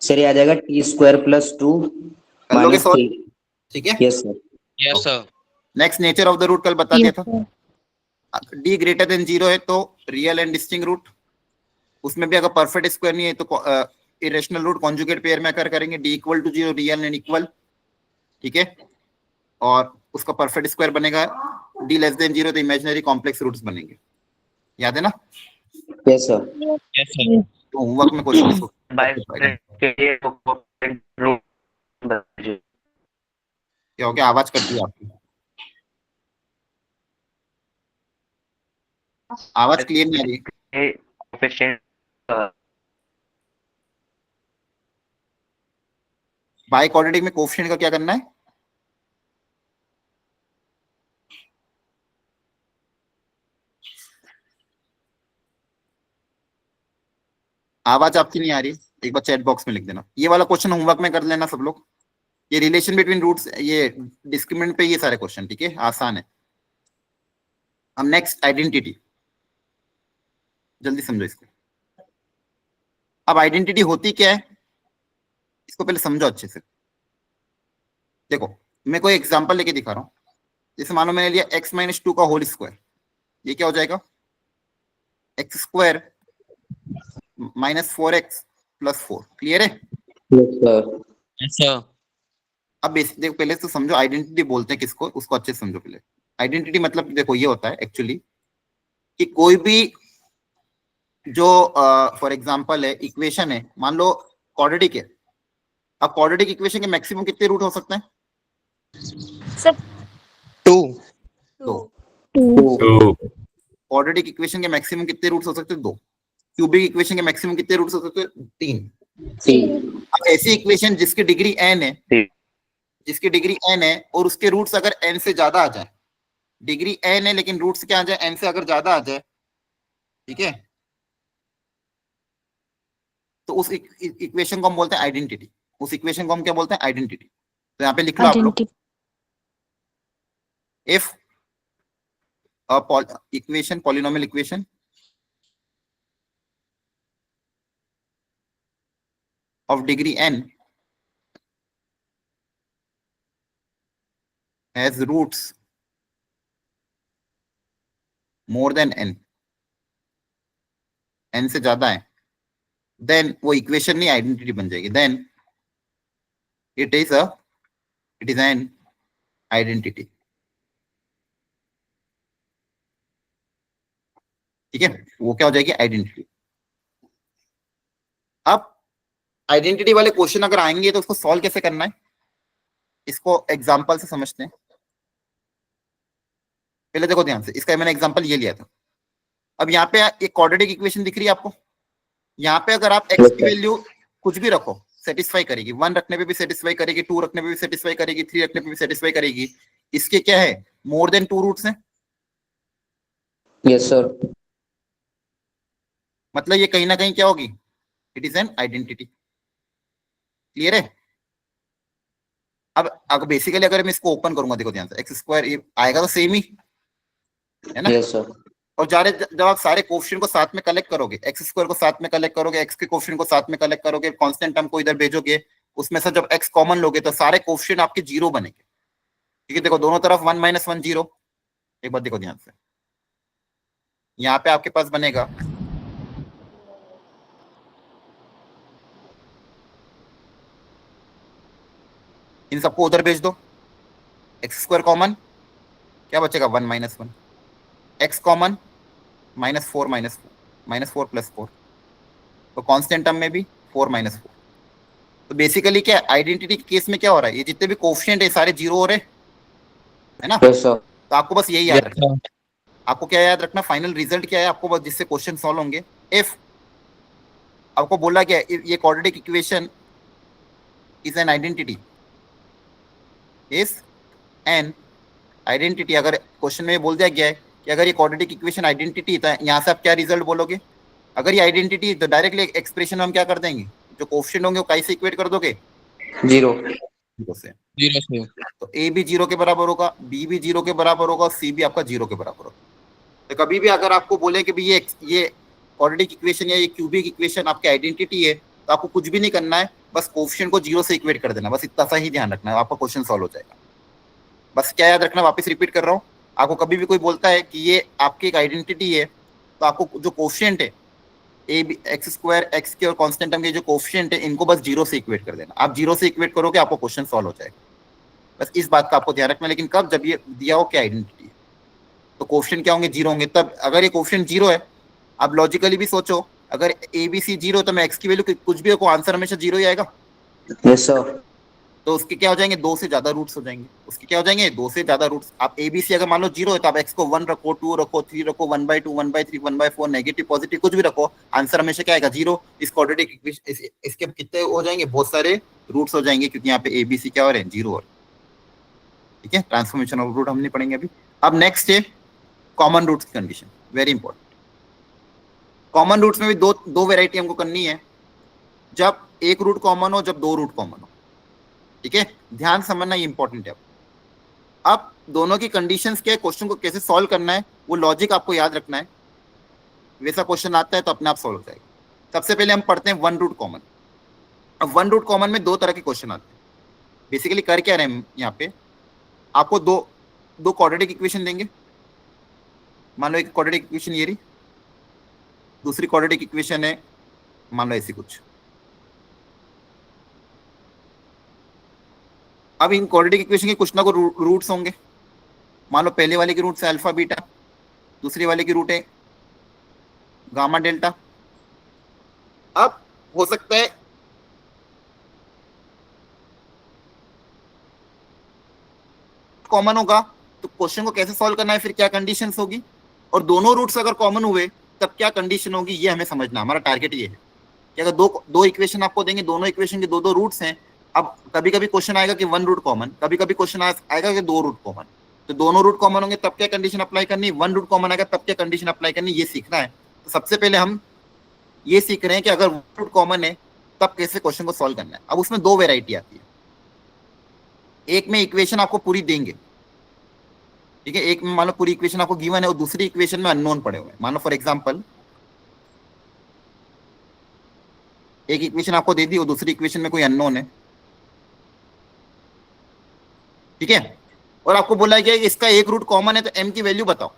सर ये आ जाएगा t square plus 2 कर लोगे minus सॉल्व, 3. ठीक है। Yes, sir. Yes sir. Next nature of the root कल बता दिया था, d ग्रेटर देन 0 है तो रियल एंड डिस्टिंक्ट रूट, उसमें भी अगर परफेक्ट स्क्वायर नहीं है तो इरेशनल रूट कॉन्जुगेट पेयर में अकर करेंगे, d = 0 रियल एंड इक्वल, ठीक है, और उसका परफेक्ट स्क्वायर बनेगा, d < 0 तो इमेजिनरी कॉम्प्लेक्स रूट्स बनेंगे, याद है ना। Yes, sir. Yes sir. तो होमवर्क में क्वेश्चन इसको बाय क्या के लिए रूट दीजिए। हो गया, आवाज करती है आपकी, आवाज क्लियर नहीं आ रही। कोएफिशिएंट बाई क्वाड्रेटिक में कोफिशिएंट का क्या करना है, आवाज आपकी नहीं आ रही, एक बार चैट बॉक्स में लिख देना। ये वाला क्वेश्चन होमवर्क में कर लेना सब लोग, ये रिलेशन बिटवीन रूट्स, ये डिस्क्रिमिनेंट पे ये सारे क्वेश्चन, ठीक है, आसान है। अब नेक्स्ट आइडेंटिटी, जल्दी समझो इसको। अब आइडेंटिटी होती क्या है, इसको पहले समझो अच्छे से। देखो मैं कोई एग्जांपल लेके दिखा रहा हूं। जैसे मान लो मैंने लिया x माइनस 2 का होल स्क्वायर, ये क्या हो जाएगा, x square minus 4x plus 4। Clear है? Yes, sir. अच्छा अब बेसिक देखो, पहले तो समझो आइडेंटिटी बोलते हैं किसको, उसको अच्छे से समझो पहले। आइडेंटिटी मतलब देखो ये होता है एक्चुअली कि कोई भी जो फॉर एग्जांपल है इक्वेशन है, मान लो क्वाड्रेटिक है। अब क्वाड्रेटिक इक्वेशन के मैक्सिमम कितने रूट हो सकते हैं? सब 2 दो। 2 क्वाड्रेटिक इक्वेशन के मैक्सिमम कितने रूट्स हो सकते हैं? 2। क्यूबिक इक्वेशन के मैक्सिमम कितने रूट्स हो सकते हैं? 3। अब ऐसी इक्वेशन जिसकी डिग्री n है, जिसकी डिग्री n है और उसके रूट्स अगर n से ज्यादा आ जाए, डिग्री n है लेकिन रूट्स क्या आ जाए, n से अगर ज्यादा आ जाए, ठीक है, तो उस इक्वेशन को हम बोलते हैं आइडेंटिटी। उस इक्वेशन को हम क्या बोलते हैं? आइडेंटिटी। तो यहाँ पे लिख लो आप लोग, if equation, polynomial equation of degree n has roots more than n, n से ज्यादा है, then वो इक्वेशन नहीं आइडेंटिटी बन जाएगी, then it is an identity। ठीक है, वो क्या हो जाएगी? आइडेंटिटी। अब आइडेंटिटी वाले क्वेश्चन अगर आएंगे तो उसको सॉल्व कैसे करना है, इसको एग्जांपल से समझते हैं। पहले देखो ध्यान से, इसका मैंने एग्जांपल ये लिया था। अब यहाँ पे एक क्वाड्रेटिक इक्वेशन दिख रही है आपको, यहाँ पे अगर आप x की वैल्यू कुछ भी रखो सेटिस्फाई करेगी, 1 रखने पे भी सेटिस्फाई करेगी, 2 रखने पे भी सेटिस्फाई करेगी, 3 रखने पे भी सेटिस्फाई करेगी। इसके क्या है, मोर देन 2 रूट्स हैं। Yes, sir. मतलब ये कहीं ना कहीं क्या होगी, it is an identity. Clear है? अब अगर बेसिकली अगर मैं इसको ओपन करूंगा, देखो ध्यान से, एक्स स्क्वायर आएगा तो सेम ही है ना। Yes, sir. और जब आप सारे कोएफिशिएंट को साथ में कलेक्ट करोगे, एक्स स्क्वायर को साथ में कलेक्ट करोगे, एक्स के कोएफिशिएंट को साथ में कलेक्ट करोगे, कांस्टेंट टर्म को इधर भेजोगे, उसमें से जब एक्स कॉमन लोगे तो सारे कोएफिशिएंट आपके 0 बनेंगे। ठीक है, देखो दोनों तरफ 1 - 1 0। एक बार देखो ध्यान से, यहाँ पे आपके पास बनेगा इन सबको उधर भेज दो, एक्स स्क्वायर कॉमन, क्या बचेगा 1 - 1, एक्स कॉमन -4 -4 + 4, तो कांस्टेंट टर्म में भी 4 - 4। तो बेसिकली क्या आइडेंटिटी के केस में क्या हो रहा है, ये जितने भी कोएफिशिएंट है सारे 0 हो रहे है ना। Yes, sir. तो आपको बस यही याद रखना, आपको क्या याद रखना, फाइनल रिजल्ट क्या है आपको, बस जिससे क्वेश्चन सॉल्व होंगे। इफ आपको बोला गया ये quadratic equation is an identity, is an identity, अगर क्वेश्चन में बोल दिया गया है कि अगर ये क्वाड्रेटिक इक्वेशन आइडेंटिटी है, यहाँ से आप क्या रिजल्ट बोलोगे? अगर ये आइडेंटिटी है तो डायरेक्टली एक्सप्रेशन हम क्या कर देंगे, जो कोएफिशिएंट होंगे वो कैसे इक्वेट कर दोगे? 0. 0 से तो ए भी 0 के बराबर होगा, बी भी 0 के बराबर होगा, सी भी आपका 0 के बराबर होगा। तो कभी भी अगर आपको बोले कि भाई ये क्वाड्रेटिक इक्वेशन या ये क्यूबिक इक्वेशन आपकी आइडेंटिटी है, तो आपको कुछ भी नहीं करना है, बस कोएफिशिएंट को 0 से इक्वेट कर देना, बस इतना सा ही ध्यान रखना है, आपका क्वेश्चन सॉल्व हो जाएगा। बस क्या याद रखना, वापस रिपीट कर रहा हूँ, आपको कभी भी कोई बोलता है कि ये आपकी एक आइडेंटिटी है, तो आपको जो कोएफिशिएंट है a b x square, x के और कांस्टेंट टर्म के जो कोएफिशिएंट है, इनको बस 0 से इक्वेट कर देना। आप 0 से इक्वेट करोगे आपको क्वेश्चन सॉल्व हो जाएगा। बस इस बात का आपको ध्यान रखना। लेकिन कब, जब ये दिया हो क्या आइडेंटिटी है, तो कोएफिशिएंट क्या होंगे? 0 होंगे। तब अगर ये कोएफिशिएंट 0 है, आप लॉजिकली भी सोचो, अगर ए बी सी 0 तो मैं एक्स की वैल्यू कुछ भी हो, आंसर हमेशा 0 ही आएगा। Yes, sir. तो उसके क्या हो जाएंगे, 2 से ज्यादा रूट्स हो जाएंगे। उसके क्या हो जाएंगे, 2 से ज्यादा रूट्स। आप ए बी सी अगर मान लो 0 है तो आप एक्स को 1 रखो, 2 रखो, 3 रखो, 1/2, 1/3, 1/4, नेगेटिव पॉजिटिव कुछ भी रखो, आंसर हमेशा क्या आएगा? 0। इस क्वाड्रेटिक इक्वेशन इसके कितने हो जाएंगे? बहुत सारे रूट्स हो जाएंगे, क्योंकि यहाँ पे ए बी सी क्या हो रहे हैं? 0 और ठीक है। ट्रांसफॉर्मेशन ऑफ रूट हम नहीं पढ़ेंगे अभी। अब नेक्स्ट है कॉमन रूट्स की condition, very important. Common roots में भी दो वेराइटी हमको करनी है, जब एक रूट कॉमन हो, जब 2 रूट कॉमन हो। ठीक है, ध्यान समझना ये इंपॉर्टेंट है। अब दोनों की कंडीशंस क्या है, क्वेश्चन को कैसे सॉल्व करना है, वो लॉजिक आपको याद रखना है। वैसा क्वेश्चन आता है तो अपने आप सॉल्व हो जाएगा। सबसे पहले हम पढ़ते हैं वन रूट कॉमन। अब वन रूट कॉमन में दो तरह के क्वेश्चन आते हैं। बेसिकली कर क्या रहे हैं यहाँ पे, आपको दो क्वाड्रेटिक इक्वेशन देंगे। मान लो एक क्वाड्रेटिक इक्वेशन ये रही, दूसरी क्वाड्रेटिक इक्वेशन है मान लो ऐसी कुछ। अब इन क्वाड्रेटिक इक्वेशन के कुछ ना कुछ रूट्स होंगे। मान लो पहले वाले की रूट है अल्फा बीटा, दूसरी वाले की रूट है गामा डेल्टा। अब हो सकता है कॉमन होगा तो क्वेश्चन को कैसे सॉल्व करना है, फिर क्या कंडीशंस होगी, और दोनों रूट्स अगर कॉमन हुए तब क्या कंडीशन होगी, ये हमें समझना। हमारा टारगेट ये है कि अगर दो इक्वेशन आपको देंगे, दोनों इक्वेशन के दो रूट्स हैं। अब कभी कभी क्वेश्चन आएगा कि वन रूट कॉमन, कभी कभी क्वेश्चन आएगा कि दो रूट कॉमन। तो दोनों रूट कॉमन होंगे तब क्या कंडीशन अप्लाई करनी, वन रूट कॉमन आएगा तब क्या कंडीशन अप्लाई करनी, ये सीखना है। तो सबसे पहले हम ये सीख रहे हैं कि अगर वन रूट कॉमन है तब कैसे क्वेश्चन को सॉल्व करना है। अब उसमें दो वेराइटी आती है, एक में इक्वेशन आपको पूरी देंगे, ठीक है, एक में मान लो पूरी इक्वेशन आपको गिवन है और दूसरी इक्वेशन में अननोन पड़े हुए हैं। मान लो फॉर एग्जांपल एक इक्वेशन आपको दे दी और दूसरी इक्वेशन में कोई अननोन है, ठीक है, और आपको बोला गया कि इसका एक रूट कॉमन है तो m की वैल्यू बताओ।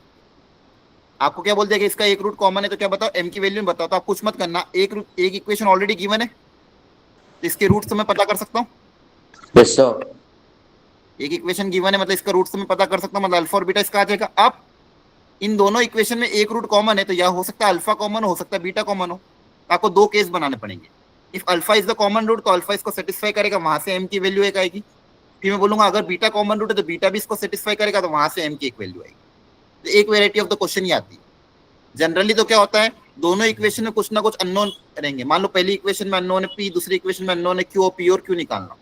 आपको क्या बोल दिया कि इसका एक रूट कॉमन है तो क्या बताओ, m की वैल्यू बताओ। तो आप कुछ मत करना, एक इक्वेशन ऑलरेडी गिवन है तो इसके रूट्स तो मैं पता कर सकता हूँ। Yes sir. एक इक्वेशन गिवन है मतलब इसका रूट्स तो मैं पता कर सकता हूँ, मतलब अल्फा और बीटा इसका आ जाएगा। अब इन दोनों इक्वेशन में एक रूट कॉमन है तो यह हो सकता है अल्फा कॉमन हो सकता है बीटा कॉमन हो। आपको दो केस बनाने पड़ेंगे। If alpha is the common root तो अल्फा इसको सेटिस्फाई करेगा, वहां से m की वैल्यू एक आएगी। फिर मैं बोलूंगा अगर बीटा कॉमन रूट है तो बीटा भी इसको सेटिस्फाई करेगा, तो वहां से m की एक वैल्यू आएगी। तो एक वेराइटी ऑफ द क्वेश्चन ही आती है। जनरली तो क्या होता है, दोनों इक्वेशन में कुछ ना कुछ अननोन रहेंगे। मान लो पहली इक्वेशन में अननोन है p, दूसरी इक्वेशन में अननोन है q, और p और q निकालना।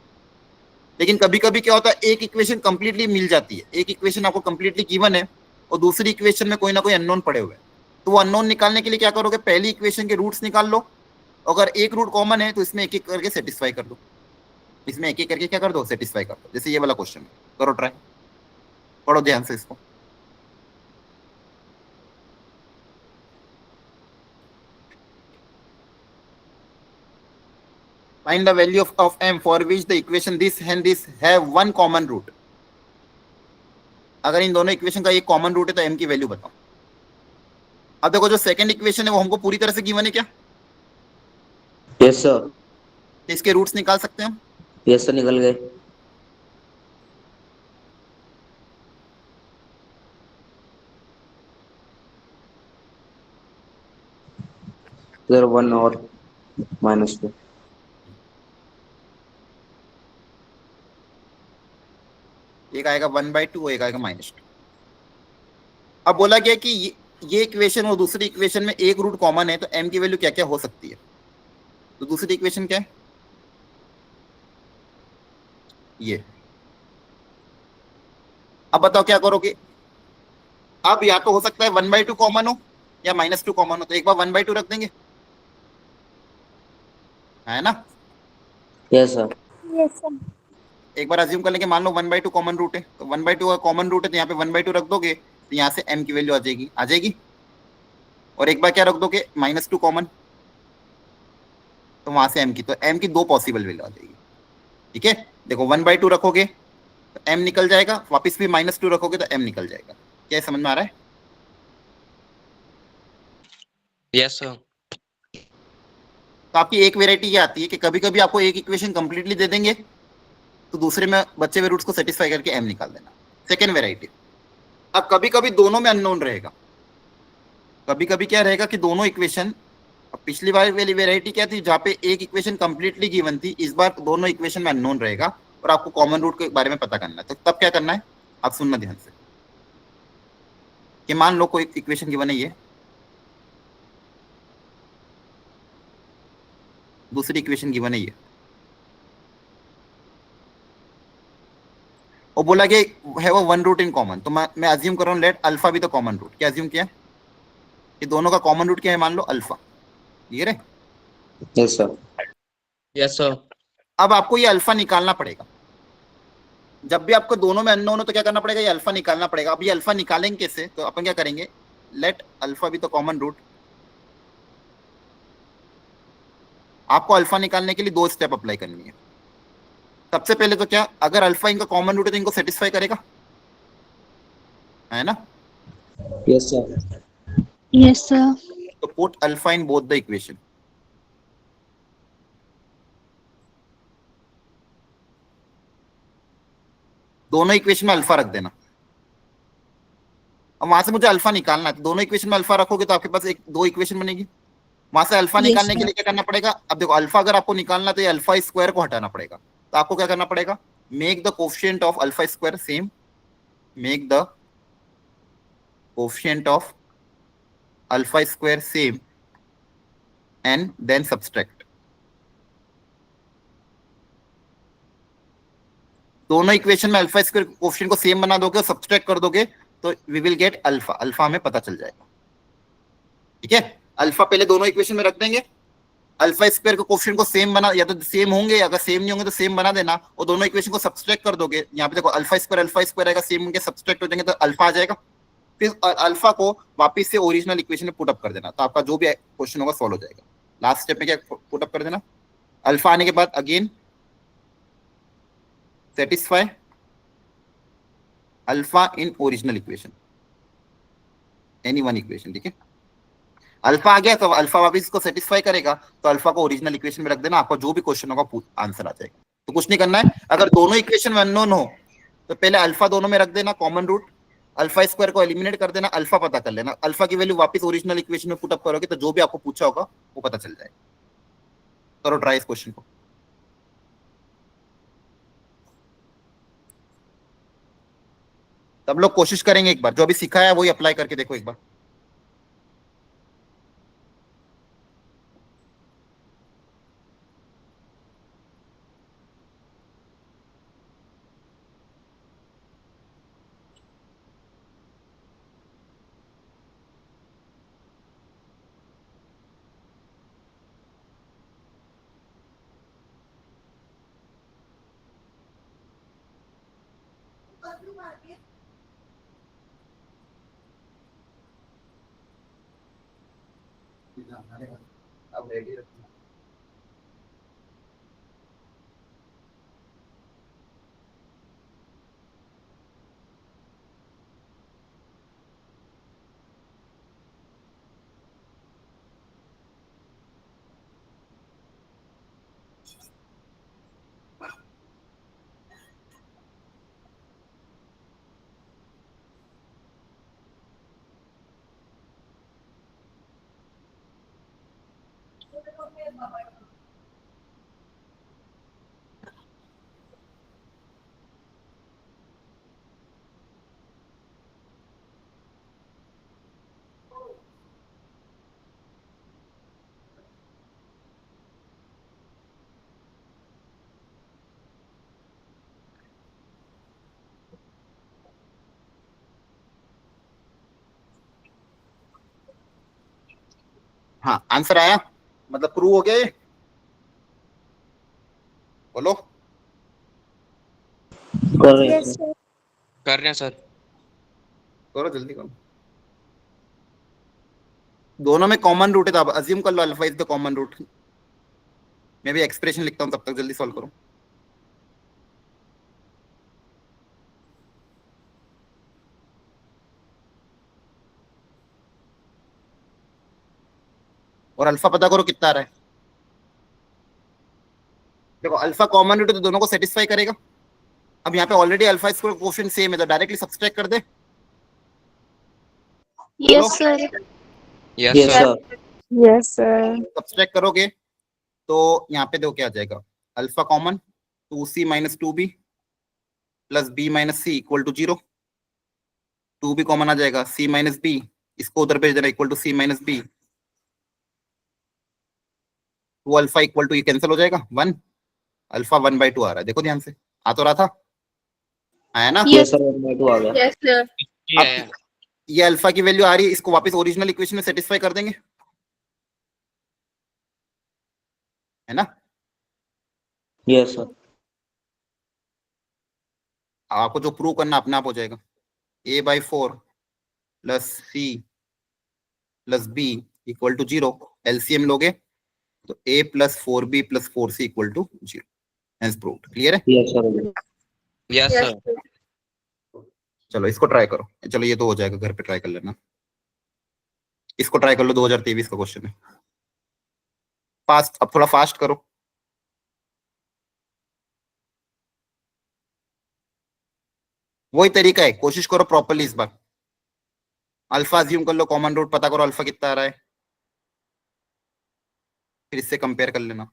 लेकिन कभी कभी क्या होता है, एक इक्वेशन कंप्लीटली मिल जाती है, एक इक्वेशन आपको कंप्लीटली गिवन है और दूसरी इक्वेशन में कोई ना कोई अननोन पड़े हुए हैं। तो वो अननोन निकालने के लिए क्या करोगे, पहली इक्वेशन के रूट्स निकाल लो, अगर एक रूट कॉमन है तो इसमें एक एक करके सेटिस्फाई कर दो, इसमें एक एक करके क्या कर दो, सेटिस्फाई कर दो। जैसे ये वाला क्वेश्चन है, करो ट्राई, पढ़ो ध्यान से इसको। Find the value of m for which the equation this and this have one common root. अगर इन दोनों इक्वेशन का एक कॉमन रूट है तो m की वैल्यू बताओ। अब देखो जो सेकंड इक्वेशन है वो हमको पूरी तरह से गिवन है क्या, यस सर। इसके रूट्स निकाल सकते हैं हम। यस सर, निकल गए। सर 1 और -2। एक आएगा 1/2, एक आएगा -2। अब बोला गया कि ये इक्वेशन और दूसरी इक्वेशन में एक रूट कॉमन है तो m की वैल्यू क्या क्या हो सकती है। तो दूसरी इक्वेशन क्या है, ये। अब बताओ क्या करोगे। अब या तो हो सकता है 1/2 कॉमन हो या -2 कॉमन हो, तो एक बार 1/2 रख देंगे, है ना। Yes sir. Yes sir. एक बार अज्यूम कर लेंगे, मान लो 1/2 कॉमन रूट है, तो 1/2 का कॉमन रूट है तो यहाँ पे 1/2 रख दोगे तो यहाँ से m की वैल्यू आ जाएगी। और एक बार क्या रख दोगे, -2 कॉमन, तो वहां से m की, तो m की दो पॉसिबल वैल्यू आ जाएगी। ठीक है, देखो 1/2 रखोगे तो m निकल जाएगा, वापस भी -2 रखोगे तो m निकल जाएगा। क्या समझ में आ रहा है। Yes sir. तो आपकी एक वेराइटी ये आती है कि कभी कभी आपको एक इक्वेशन कंप्लीटली दे देंगे तो दूसरे में बचे हुए रूट्स को सेटिस्फाई करके m निकाल देना, सेकेंड वेराइटी। अब कभी कभी दोनों में अननोन रहेगा, कभी कभी क्या रहेगा कि दोनों इक्वेशन, पिछली बार वाली वेराइटी क्या थी जहाँ पे एक इक्वेशन कंप्लीटली गिवन थी, इस बार दोनों इक्वेशन में अननोन रहेगा और आपको कॉमन रूट के बारे में पता करना है। तो तब क्या करना है, आप सुनना ध्यान से कि मान लो कोई इक्वेशन गिवन है, ये दूसरी इक्वेशन गिवन है ये, और बोला कि have a one root in common. तो मैं अज्यूम कर रहा हूँ लेट अल्फा भी तो कॉमन रूट। क्या अज्यूम किया कि दोनों का कॉमन रूट क्या है, मान लो अल्फा, ये रहे। Yes sir. Yes sir. अब आपको ये अल्फा निकालना पड़ेगा। जब भी आपको दोनों में अननोन हो तो क्या करना पड़ेगा, ये अल्फा निकालना पड़ेगा। अब ये अल्फा निकालेंगे कैसे, तो अपन क्या करेंगे, लेट अल्फा भी तो कॉमन रूट। आपको अल्फा निकालने के लिए 2 स्टेप अप्लाई करनी है। सबसे पहले तो क्या, अगर अल्फा इनका कॉमन रूट है तो इनको सेटिस्फाई करेगा, है ना। Yes, sir. Yes, sir. तो put alpha in both the equation. दोनों इक्वेशन में अल्फा रख देना। अब वहां से मुझे अल्फा निकालना है, तो दोनों इक्वेशन में अल्फा रखोगे तो आपके पास एक 2 इक्वेशन बनेगी। वहां से अल्फा Yes, निकालने के sir. लिए क्या करना पड़ेगा, अब देखो अल्फा अगर आपको निकालना है तो ये अल्फा स्क्वायर को हटाना पड़ेगा। तो आपको क्या करना पड़ेगा, make the coefficient of alpha square same, make the coefficient of alpha square same and then subtract. दोनों इक्वेशन में अल्फा स्क्वायर कोफिशिएंट को सेम बना दोगे और सब्सट्रैक्ट कर दोगे तो we will get alpha. Alpha हमें पता चल जाएगा, ठीक है। अल्फा पहले दोनों इक्वेशन में रख देंगे, अल्फा स्क्वायर के कोफिशिएंट को सेम बना, या तो सेम होंगे, अगर सेम नहीं होंगे तो सेम बना देना, और दोनों इक्वेशन को सब्सट्रैक्ट कर दोगे। यहाँ पे देखो अल्फा स्क्वायर आएगा, सेम होंगे सब्सट्रैक्ट हो जाएंगे तो अल्फा आ जाएगा। फिर अल्फा को वापस से ओरिजिनल इक्वेशन में पुट अप कर देना, तो आपका जो भी क्वेश्चन होगा सॉल्व हो जाएगा। लास्ट स्टेप में क्या पुट अप कर देना, अल्फा आने के बाद again satisfy alpha in original equation, any one equation, ठीक है। अल्फा आ गया तो अल्फा वापस इसको सेटिस्फाई करेगा, तो अल्फा को ओरिजिनल इक्वेशन में रख देना, आपका जो भी क्वेश्चन होगा आंसर आ जाएगा। तो कुछ नहीं करना है, अगर दोनों इक्वेशन में अननोन हो तो पहले अल्फा दोनों में रख देना कॉमन रूट, अल्फा स्क्वायर को एलिमिनेट कर देना, अल्फा पता कर लेना, अल्फा की वैल्यू वापस ओरिजिनल इक्वेशन में पुट अप करोगे तो जो भी आपको पूछा होगा वो पता चल जाएगा। करो ट्राई इस क्वेश्चन को। सब लोग कोशिश करेंगे एक बार, जो अभी सिखाया है वही अप्लाई करके देखो एक बार। अब रेडी रखना। हाँ आंसर आया, मतलब प्रूव हो गया ये, बोलो। Correct. Yes, sir. कर रहे हैं सर। करो जल्दी करो। दोनों में कॉमन रूट है तो अब अज्यूम कर लो alpha is the common root. मैं भी एक्सप्रेशन लिखता हूँ, तब तक जल्दी सॉल्व करो। और अल्फा पता करो कितना आ रहा है। देखो अल्फा कॉमन रूट है तो दोनों को सेटिस्फाई करेगा। अब यहाँ पे already alpha square coefficient same है तो डायरेक्टली सब्सट्रैक्ट कर दे। Yes, sir. Yes Yes, sir. sir. Yes, sir. Subtract करोगे तो यहाँ पे देखो क्या आ जाएगा, alpha common 2c minus 2b plus b minus C equal to 0। 2b common आ जाएगा, c माइनस b इसको उधर भेज देना equal to c minus b। 2 alpha equal to, ये कैंसिल हो जाएगा 1, अल्फा 1/2 आ रहा है, देखो ध्यान से, आ तो रहा था, आया ना। Yes, sir. 1/2 आ गया. Yes, sir. अब ये अल्फा की वैल्यू आ रही है, इसको वापस ओरिजिनल इक्वेशन में सेटिस्फाई कर देंगे, है ना। Yes, sir. आपको जो प्रूव करना अपने आप हो जाएगा। a/4 plus c plus b equal to 0, LCM लोगे तो a plus 4b plus 4c equal to 0, hence proved. Clear है? Yes sir. Yes sir. चलो इसको ट्राई करो। चलो ये तो हो जाएगा, घर पे ट्राई कर लेना। इसको ट्राई कर लो, 2023 का क्वेश्चन है। फास्ट, अब थोड़ा फास्ट करो। वही तरीका है, कोशिश करो प्रॉपर्ली इस बार। अल्फा अज्यूम कर लो, कॉमन रूट पता करो अल्फा कितना आ रहा है, फिर इससे कंपेयर कर लेना।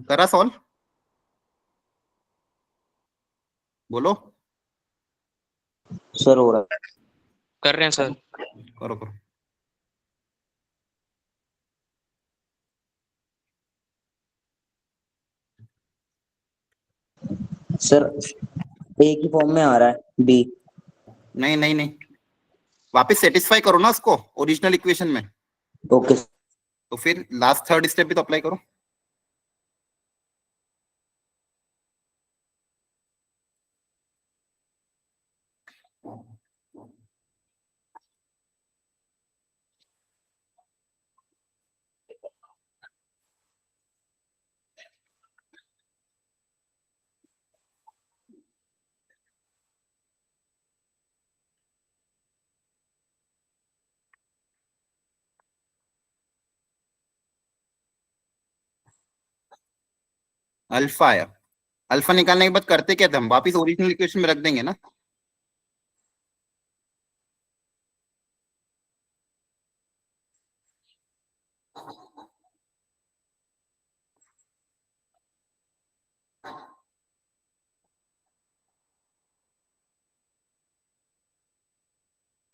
करा सॉल्व, बोलो। सर हो रहा है। कर रहे हैं सर। करो करो। सर ए की फॉर्म में आ रहा है बी। नहीं नहीं नहीं, वापस सेटिस्फाई करो ना उसको ओरिजिनल इक्वेशन में। ओके। तो फिर लास्ट थर्ड स्टेप भी तो अप्लाई करो। अल्फा आया, अल्फा निकालने के बाद करते क्या थे हम, वापस ओरिजिनल इक्वेशन में रख देंगे ना।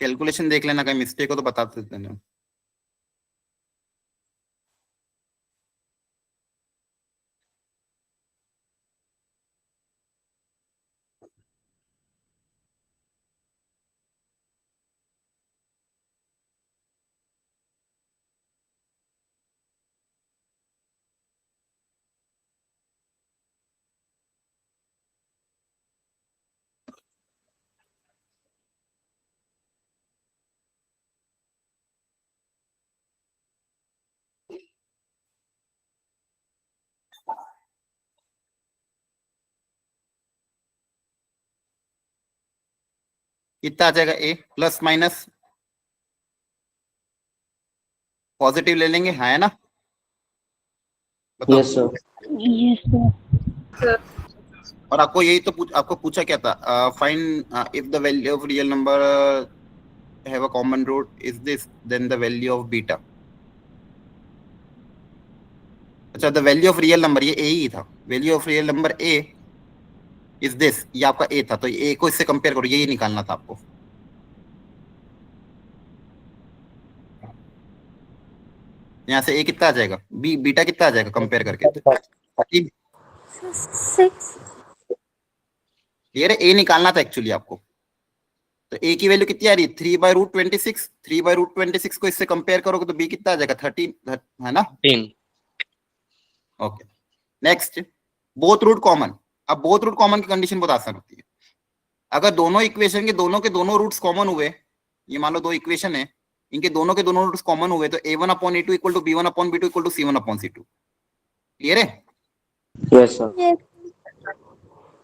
कैलकुलेशन देख लेना, कहीं मिस्टेक हो तो बता देते हैं। कितना आ जाएगा, ए प्लस माइनस पॉजिटिव ले लेंगे, हाँ है ना? बताओ। Yes sir. Yes, sir. और आपको यही तो आपको पूछा क्या था, find if the value of real number have a common root is this then the value of beta. अच्छा, the value of real number ये ए ही था, value of real number A is this, ये आपका ए था, तो ए को इससे कंपेयर करो, यही निकालना था आपको। यहाँ से ए कितना आ जाएगा, बी बीटा कितना आ जाएगा कंपेयर करके, 6. ये रे ए निकालना था एक्चुअली आपको, तो ए की वैल्यू कितनी आ रही है 3/√26, 3/√26 को इससे कंपेयर करोगे तो बी कितना आ जाएगा 13 है ना। 13. Okay next, both root common. अब बोथ रूट कॉमन की कंडीशन बहुत आसान होती है, अगर दोनों इक्वेशन के दोनों रूट्स कॉमन हुए, ये मान लो दो इक्वेशन है, इनके दोनों के दोनों रूट्स कॉमन हुए तो a1/a2 equal to b1/b2 equal to c1/c2। Clear है? Yes, sir. Yes.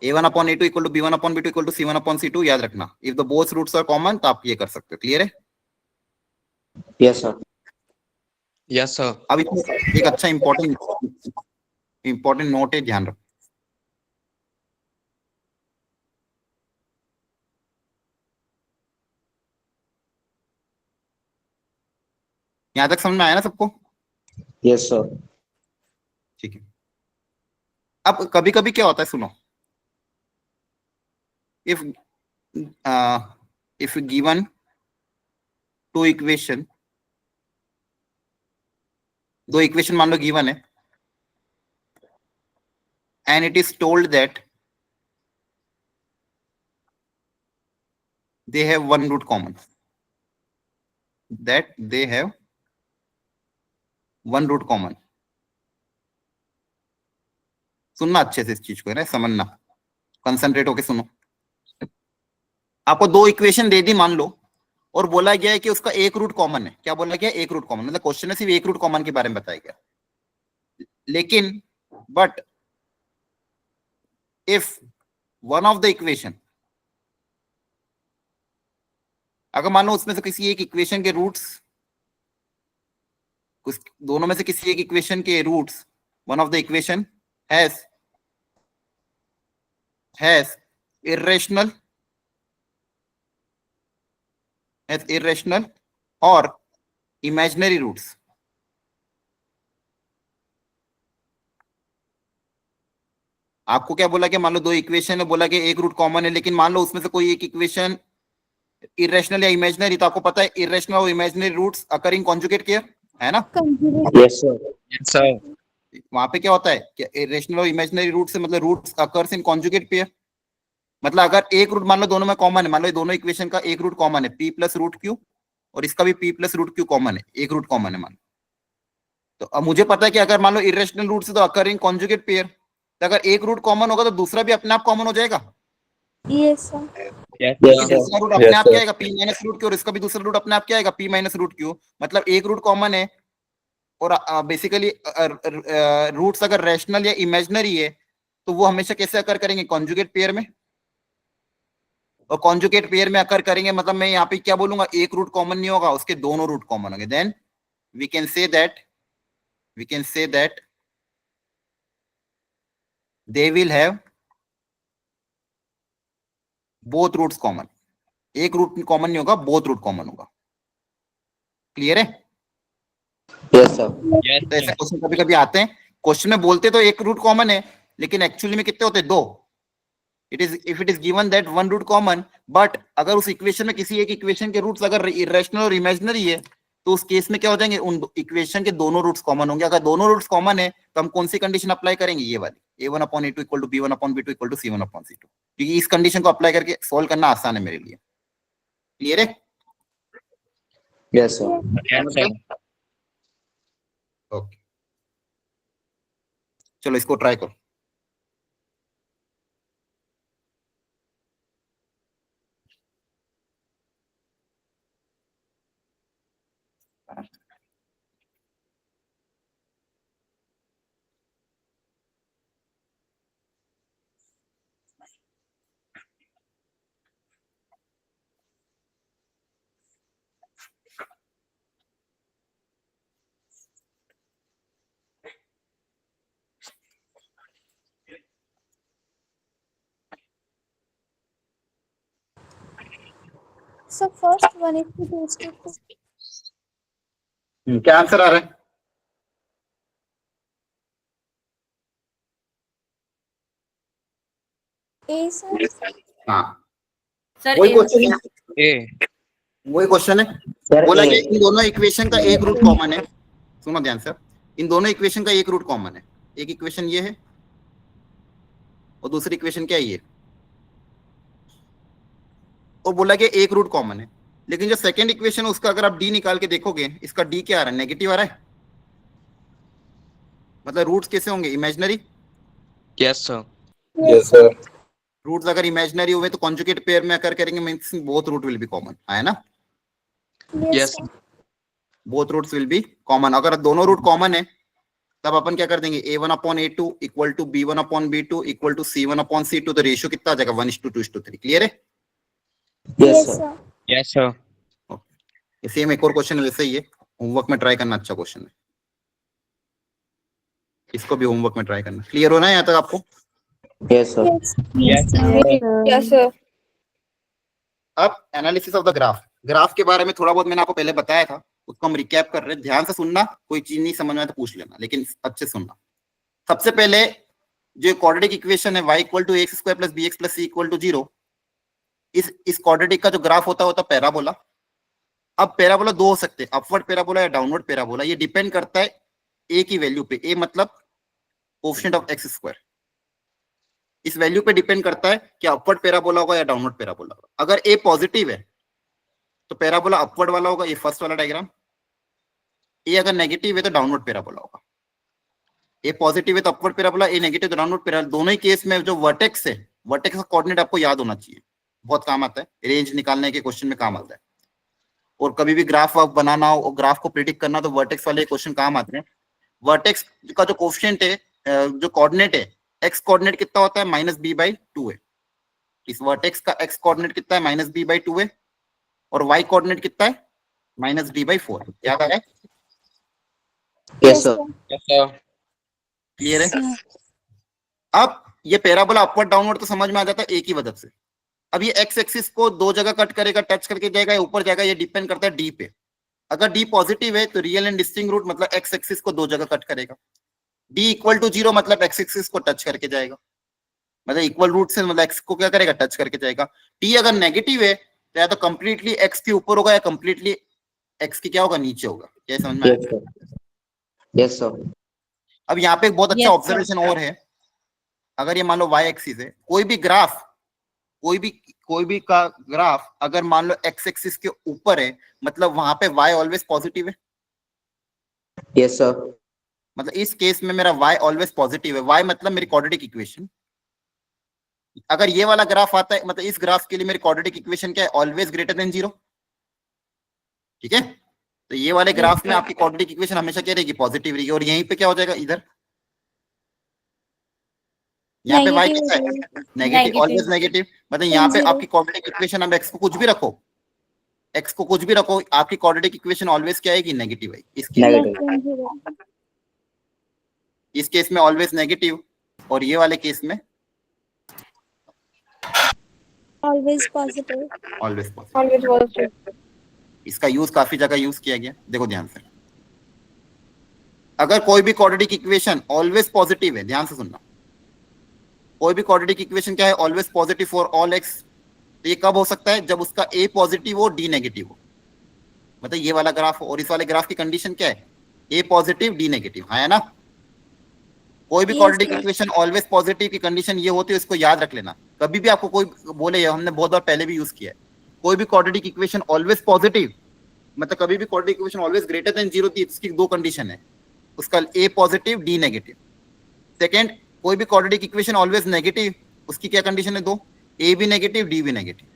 a1/a2 equal to b1/b2 equal to c1/c2 याद रखना, if the both roots are common तो आप ये कर सकते हो। क्लियर है? Yes, sir. Yes, sir. अब इसमें एक अच्छा इंपॉर्टेंट नोट है, ध्यान रखो। यहां तक समझ में आया ना सबको? Yes, sir. ठीक है। अब कभी कभी क्या होता है, सुनो, इफ गिवन टू इक्वेशन, दो इक्वेशन मान लो गिवन है, and it is told that they have one root common, that they have one root common। सुनना अच्छे से इस चीज को है ना, समझना, कंसंट्रेट होके सुनो। आपको दो इक्वेशन दे दी मान लो, और बोला गया है कि उसका एक रूट कॉमन है। क्या बोला गया? एक रूट कॉमन, मतलब क्वेश्चन में सिर्फ एक रूट कॉमन के बारे में बताया गया। लेकिन but if one of the equation, अगर मान लो उसमें से किसी एक इक्वेशन के रूट्स, दोनों में से किसी एक इक्वेशन के roots, one of the equation has irrational और imaginary roots। आपको क्या बोला कि मान लो दो इक्वेशन है, बोला कि एक रूट कॉमन है, लेकिन मान लो उसमें से कोई एक इक्वेशन इरेशनल या इमेजिनरी, तो आपको पता है इरेशनल और imaginary roots occurring conjugate pair, है ना? Yes, sir. Yes, sir. वहां पे क्या होता है कि इरेशनल और इमेजिनरी रूट से मतलब roots occurs in conjugate pair. मतलब अगर एक रूट मान लो दोनों में कॉमन है, मान लो दोनों इक्वेशन का एक रूट कॉमन है p प्लस रूट क्यू, और इसका भी p plus root q common है, एक रूट कॉमन है मान लो, तो अब मुझे पता है कि अगर मान लो इरेशनल रूट से तो अकरिंग कॉन्जुगेट पेयर, तो अगर एक रूट कॉमन होगा तो दूसरा भी अपने आप कॉमन हो जाएगा। Yes, sir. Yes, Yes, sir. sir. दूसरा रूट अपने आप क्या आएगा, p माइनस रूट क्यू, और इसका भी दूसरा रूट अपने आप क्या आएगा, p माइनस रूट क्यू। मतलब एक रूट कॉमन है, और बेसिकली रूट्स अगर रैशनल या इमेजिनरी है तो वो हमेशा कैसे अकर करेंगे, कॉन्जुगेट पेयर में। और कॉन्जुगेट पेयर में अकर करेंगे मतलब मैं यहाँ पे क्या बोलूंगा, एक रूट कॉमन नहीं होगा, उसके दोनों रूट कॉमन होंगे। Then we can say that they will have both roots common. एक रूट कॉमन नहीं होगा, बोथ रूट कॉमन होगा। क्लियर है? Yes, sir. Yes, तो ऐसे sir. क्वेश्चन कभी कभी आते हैं, क्वेश्चन में बोलते तो एक रूट कॉमन है, लेकिन एक्चुअली में कितने होते हैं, दो। If it is given that one root common, but अगर उस इक्वेशन में किसी एक इक्वेशन के रूट्स अगर इरेशनल और इमेजिनरी है, तो उस केस में क्या हो जाएंगे, उन इक्वेशन के दोनों रूट्स कॉमन होंगे। अगर दोनों रूट्स कॉमन है तो हम कौन सी कंडीशन अप्लाई करेंगे, ये वाली, a1/a2 equal to b1/b2 equal to c1/c2, क्योंकि इस कंडीशन को अप्लाई करके सोल्व करना आसान है मेरे लिए। क्लियर है? Yes, sir. Yes, sir. Okay, चलो इसको ट्राई करो। So first one is to do is to क्या आंसर आ रहा है? A, sir. हाँ, सर वही क्वेश्चन है, A. वही क्वेश्चन है। Sir, बोला A. कि इन दोनों इक्वेशन का एक रूट कॉमन है, सुनो ध्यान से, इन दोनों इक्वेशन का एक रूट कॉमन है। एक इक्वेशन ये है और दूसरी इक्वेशन क्या है ये, और बोला कि एक रूट कॉमन है। लेकिन जो सेकंड इक्वेशन है उसका अगर आप डी निकाल के देखोगे, इसका डी क्या आ रहा है, नेगेटिव आ रहा है। मतलब रूट्स कैसे होंगे, imaginary. Yes, sir. Yes, sir. Roots अगर इमेजिनरी हुए तो कॉन्जुगेट पेयर में अकर करेंगे, means both root will be common, है ना। Yes. Both roots will be common. अगर दोनों रूट कॉमन है तब अपन क्या कर देंगे, a1/a2 equal to b1/b2 equal to c1/c2। तो रेशियो कितना आ जाएगा, 1:2:3। क्लियर है। Yes, sir. Yes, sir. Same एक और क्वेश्चन वैसे ही है, होमवर्क में ट्राई करना, अच्छा क्वेश्चन है, इसको भी होमवर्क में ट्राई करना। क्लियर होना है यहाँ तक आपको। Yes, sir. Yes, sir. Yes, sir. अब analysis of the graph. Graph के बारे में थोड़ा बहुत मैंने आपको पहले बताया था, उसको हम रिकैप कर रहे हैं। ध्यान से सुनना, कोई चीज नहीं समझ में आए तो पूछ लेना, लेकिन अच्छे से सुनना। सबसे पहले जो क्वाड्रेटिक इक्वेशन है y equal to ax² + bx + c equal to 0, इस क्वाड्रेटिक का जो ग्राफ होता है पैराबोला। अब पैराबोला दो हो सकते हैं, अपवर्ड पैराबोला या डाउनवर्ड पैराबोला। ये डिपेंड करता है a की वैल्यू पे। a मतलब कोएफिशिएंट ऑफ x²। इस वैल्यू पे डिपेंड करता है कि अपवर्ड पैराबोला होगा या डाउनवर्ड पैराबोला होगा। अगर a पॉजिटिव है तो पैराबोला अपवर्ड वाला होगा, ये फर्स्ट वाला डायग्राम। a अगर नेगेटिव है तो डाउनवर्ड पैराबोला होगा। a पॉजिटिव है तो अपवर्ड पैराबोला, a नेगेटिव तो डाउनवर्ड पैराबोला। दोनों ही केस में जो वर्टेक्स है, वर्टेक्स का कोऑर्डिनेट आपको याद होना चाहिए, बहुत काम आता है, रेंज निकालने के क्वेश्चन में काम आता है। और कभी भी ग्राफ आप बनाना हो और ग्राफ को प्रिडिक्ट करना तो वर्टेक्स वाले क्वेश्चन काम आते हैं। वर्टेक्स का जो कोएफिशिएंट है, जो कोऑर्डिनेट है, x कोऑर्डिनेट कितना होता है, -b/2 है। इस वर्टेक्स का x कोऑर्डिनेट कितना है, -b/2 है, और y कोऑर्डिनेट कितना है, -d/4। याद आ रहा है। Yes, sir. Yes, sir. Clear है। अब ये पैराबोला अपवर्ड डाउनवर्ड तो समझ में आ जाता है एक ही वजह से। अब ये x एक्सिस को दो जगह कट करेगा, टच करके जाएगा या ऊपर जाएगा, ये डिपेंड करता है d पे। अगर d पॉजिटिव है तो रियल एंड डिस्टिंक्ट रूट मतलब x एक्सिस को दो जगह कट करेगा। d इक्वल टू 0 मतलब x एक्सिस को टच करके जाएगा, मतलब इक्वल रूट से मतलब x को क्या करेगा, टच करके जाएगा। t अगर नेगेटिव है तो या तो कंप्लीटली x के ऊपर होगा या कंप्लीटली x के क्या होगा, नीचे होगा। क्या समझ में Yes, आया? sir. Yes, sir. अब यहाँ पे एक बहुत अच्छा Yes, sir. ऑब्जर्वेशन और है। अगर ये मान लो y एक्सिस है, कोई भी का ग्राफ अगर मान लो x एक्सिस के ऊपर है, मतलब वहां पे y ऑलवेज पॉजिटिव है। Yes, sir. मतलब इस केस में मेरा y ऑलवेज पॉजिटिव है। y मतलब मेरी क्वाड्रेटिक इक्वेशन। अगर ये वाला ग्राफ आता है, मतलब इस ग्राफ के लिए मेरी क्वाड्रेटिक इक्वेशन क्या है, ऑलवेज ग्रेटर देन 0। ठीक है, तो ये वाले ग्राफ में आपकी क्वाड्रेटिक इक्वेशन हमेशा क्या रहेगी, पॉजिटिव रहेगी। और यहीं पे क्या हो जाएगा, इधर यहाँ पे y कितना है, नेगेटिव, ऑलवेज नेगेटिव। मतलब यहाँ पे आपकी क्वाड्रेटिक इक्वेशन, अब x को कुछ भी रखो, आपकी क्वाड्रेटिक इक्वेशन ऑलवेज क्या आएगी, नेगेटिव आएगी। Negative. इस केस में ऑलवेज नेगेटिव, और ये वाले केस में Always positive. Always positive. इसका यूज काफी जगह यूज किया गया, देखो ध्यान से। अगर कोई भी क्वाड्रेटिक इक्वेशन ऑलवेज पॉजिटिव है, ध्यान से सुनना, कोई भी क्वाड्रेटिक इक्वेशन क्या है, always positive for all x, तो ये कब हो सकता है, जब उसका a पॉजिटिव हो, d नेगेटिव हो। मतलब ये वाला ग्राफ हो, और इस वाले ग्राफ की कंडीशन क्या है, a पॉजिटिव d नेगेटिव, है ना। कोई भी क्वाड्रेटिक इक्वेशन ऑलवेज पॉजिटिव की कंडीशन ये होती है, इसको याद रख लेना। कभी भी आपको कोई बोले, हमने बहुत बार पहले भी यूज किया है, कोई भी क्वाड्रेटिक इक्वेशन ऑलवेज पॉजिटिव, मतलब कभी भी quadratic equation always greater than 0 थी, इसकी दो कंडीशन है, उसका a positive d negative. Second, कोई भी क्वाड्रेटिक इक्वेशन ऑलवेज नेगेटिव, उसकी क्या कंडीशन है, दो, a भी नेगेटिव d भी नेगेटिव,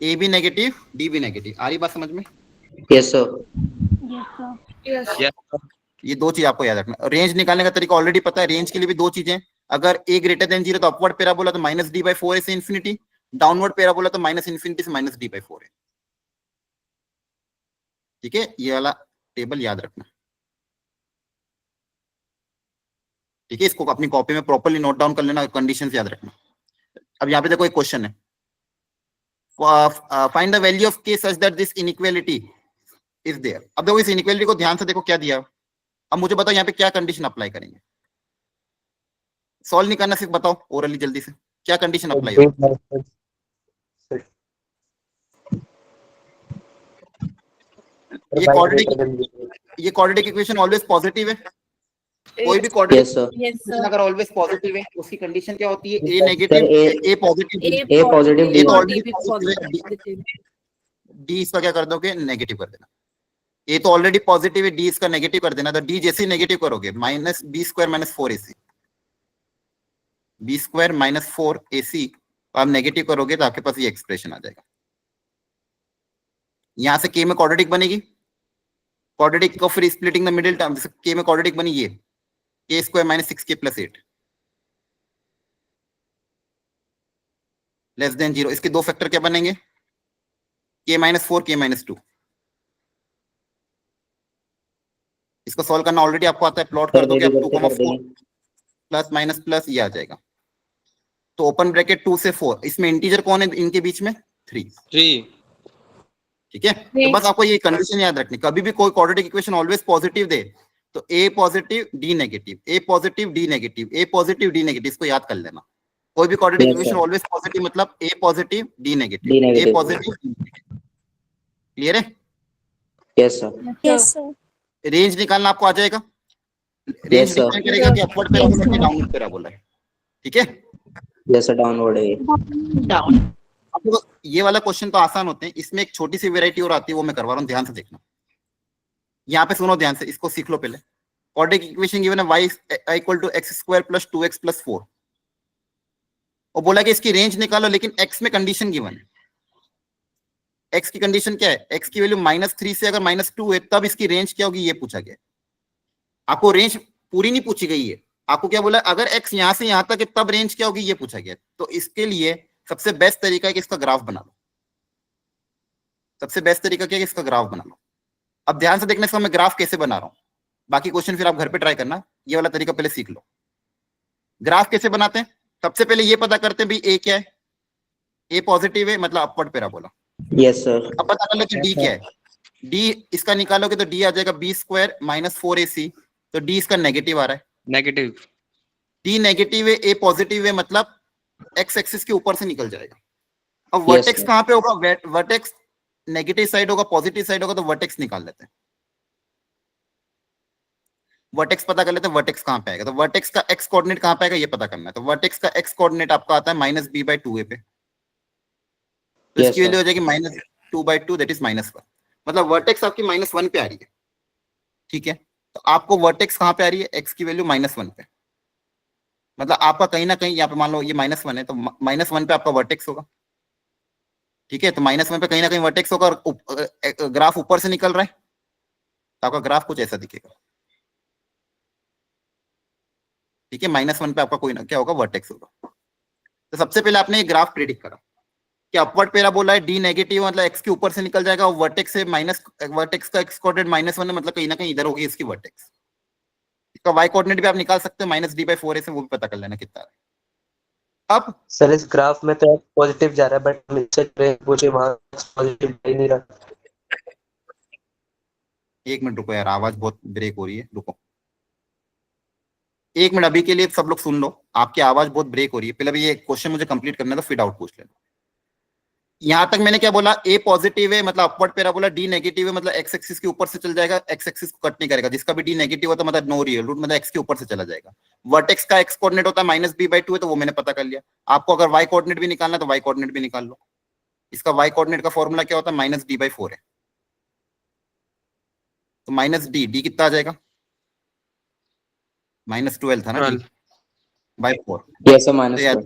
a भी नेगेटिव d भी नेगेटिव। आ रही बात समझ में? Yes, sir. Yes, sir. Yes, sir. ये दो चीज आपको याद रखना। रेंज निकालने का तरीका ऑलरेडी पता है। रेंज के लिए भी दो चीजें, अगर a ग्रेटर देन 0 तो अपवर्ड पैराबोला तो -d/4 से इंफिनिटी, डाउनवर्ड पैराबोला तो -∞ से -d/4 है। ठीक है, ये वाला टेबल याद रखना। ठीक है, इसको अपनी कॉपी में प्रॉपर्ली नोट डाउन कर लेना, कंडीशंस याद रखना। अब यहाँ पे देखो एक क्वेश्चन है, find the value of k such that this inequality is there. अब देखो इस इनइक्वालिटी को ध्यान से देखो, क्या दिया। अब मुझे बताओ यहाँ पे क्या कंडीशन अप्लाई करेंगे। सॉल्व नहीं करना, सिर्फ बताओ ओरली जल्दी से, क्या कंडीशन अप्लाई होगी। ये क्वाड्रेटिक इक्वेशन ऑलवेज पॉजिटिव है। कोई भी Yes, क्वाड्रेटिक sir. इक्वेशन अगर ऑलवेज पॉजिटिव है उसकी कंडीशन क्या होती है? A Sir, negative a positive. A positive, ये D तो negative. ऑलरेडी पॉजिटिव है, डी इसका क्या कर दोगे? नेगेटिव कर देना। ए तो ऑलरेडी पॉजिटिव है, डी इसका नेगेटिव कर देना। तो डी जैसे नेगेटिव करोगे minus b square minus 4ac, b square minus 4ac आप नेगेटिव करोगे तो आपके पास ये एक्सप्रेशन आ जाएगा। यहां से के में क्वाड्रेटिक बनेगी, क्वाड्रेटिक को फिर स्प्लिटिंग द मिडिल टर्म, जैसे के में क्वाड्रेटिक बनी ये के square minus 6k plus 8 less than 0। इसके दो फैक्टर क्या बनेंगे? के माइनस 4 के माइनस 2। इसको सॉल्व करना ऑलरेडी आपको आता है, प्लॉट कर दोगे अब 2,4 प्लस माइनस प्लस ये आ जाएगा। तो ओपन ब्रैकेट 2 से 4, इसमें इंटीजर कौन है इनके बीच में? 3। ठीक है, तो बस आपको ये कंडीशन याद रखनी, कभी भी कोई क्वाड्रेटिक इक्वेशन ऑलवेज पॉजिटिव दे तो ए positive D negative, a positive D negative, a positive D negative, इसको याद कर लेना। कोई भी quadratic Yes, equation sir. Always positive मतलब ए पॉजिटिव डी नेगेटिव, D ए negative. पॉजिटिव। क्लियर है? Yes, sir. Yes, sir. Range निकालना आपको आ जाएगा। Range Yes, sir. डिपेंड करेगा कि अपवर्ड पैराबोला है डाउनवर्ड पैराबोला है। ठीक है, Yes, sir. Downward है ये. आपको ये वाला क्वेश्चन तो आसान होते हैं, इसमें एक छोटी सी वेराइटी और आती है, वो मैं करवा रहा हूँ, ध्यान से देखना। यहाँ पे सुनो ध्यान से, इसको सीख लो पहले। क्वाड्रेटिक इक्वेशन गिवन है y equal to x square plus 2x plus 4, और बोला कि इसकी रेंज निकालो, लेकिन x में कंडीशन गिवन है। x की कंडीशन क्या है? x की वैल्यू -3 से अगर -2 है तब इसकी रेंज क्या होगी, ये पूछा गया। आपको रेंज पूरी नहीं पूछी गई है, आपको क्या बोला? अगर x यहां से यहां तक है तब रेंज क्या होगी, ये पूछा गया। तो इसके लिए सबसे बेस्ट तरीका है कि इसका ग्राफ बना लो। सबसे बेस्ट तरीका क्या है? इसका ग्राफ बना लो। अब ध्यान से देखना इसका मैं ग्राफ कैसे बना रहा हूं, बाकी क्वेश्चन फिर आप घर पे ट्राई करना। ये वाला तरीका पहले सीख लो। ग्राफ कैसे बनाते हैं? सबसे पहले ये पता करते हैं भाई ए क्या है। ए पॉजिटिव है मतलब अपवर्ड पैराबोला। Yes, sir. अब पता कर लो कि डी क्या है। डी इसका निकालोगे तो डी आ जाएगा बी स्क्वायर माइनस 4ac, तो डी इसका नेगेटिव आ रहा है। नेगेटिव। डी नेगेटिव है, ए पॉजिटिव है, मतलब एक्स एक्सिस के ऊपर से निकल जाएगा। अब Yes, वर्टेक्स sir. कहां पे होगा? वर्टेक्स नेगेटिव साइड होगा, पॉजिटिव साइड होगा, तो वर्टेक्स निकाल लेते हैं। वर्टेक्स पता कर लेते हैं, वर्टेक्स कहां पे आएगा। तो वर्टेक्स का एक्स कोऑर्डिनेट कहां पे आएगा ये पता करना है। तो वर्टेक्स का एक्स कोऑर्डिनेट आपका आता है -b/2a पे, तो Yes, इसकी वैल्यू sir. हो जाएगी -2/2 दैट इज -1, मतलब वर्टेक्स आपकी -1 पे आ रही है। ठीक है, तो आपको वर्टेक्स कहां पे आ रही है? एक्स की वैल्यू -1 पे, मतलब आपका कहीं ना कहीं यहाँ पे मान लो ये -1 है तो -1 पे आपका वर्टेक्स होगा। ठीक है, तो -1 पे कहीं ना कहीं वर्टेक्स होगा, और ग्राफ ऊपर से निकल रहा है तो आपका ग्राफ कुछ ऐसा दिखेगा। ठीक है, -1 पे आपका कोई ना क्या होगा? वर्टेक्स होगा। तो सबसे पहले आपने ये ग्राफ प्रेडिक्ट करा कि अपवर्ड पैराबोला है, डी नेगेटिव मतलब एक्स के ऊपर से निकल जाएगा, और वर्टेक्स है वर्टेक्स का एक्स कोऑर्डिनेट -1 है, मतलब कहीं ना कहीं इधर होगी इसकी वर्टेक्स। इसका वाई कोऑर्डिनेट भी आप निकाल सकते हो, -d/4a से, वो भी पता कर लेना कितना है। अब सर इस ग्राफ में तो पॉजिटिव जा रहा है, बट नीचे मुझे वहां पॉजिटिव नहीं रहा। एक मिनट रुको यार, आवाज बहुत ब्रेक हो रही है, रुको एक मिनट। अभी के लिए सब लोग सुन लो, आपकी आवाज बहुत ब्रेक हो रही है। पहले अभी ये क्वेश्चन मुझे कंप्लीट करना है, तो फिर डाउट पूछ लेना। यहां तक मैंने क्या बोला? ए पॉजिटिव है मतलब अपवर्ड पैराबोला, डी नेगेटिव है मतलब एक्स एक्सिस के ऊपर से चल जाएगा, एक्स एक्सिस को कट नहीं करेगा। जिसका भी डी नेगेटिव होता है मतलब नो रियल रूट, मतलब एक्स के ऊपर से चला जाएगा। वर्टेक्स का एक्स कोऑर्डिनेट होता है -b/2 है, तो वो मैंने पता कर लिया। आपको अगर वाई कोऑर्डिनेट भी निकालना तो वाई कोऑर्डिनेट भी निकाल लो। इसका वाई कोऑर्डिनेट का फॉर्मूला क्या होता है? -d/4 है, तो -d कितना आ जाएगा? -12 था ना, d/4। Yes, sir. -4.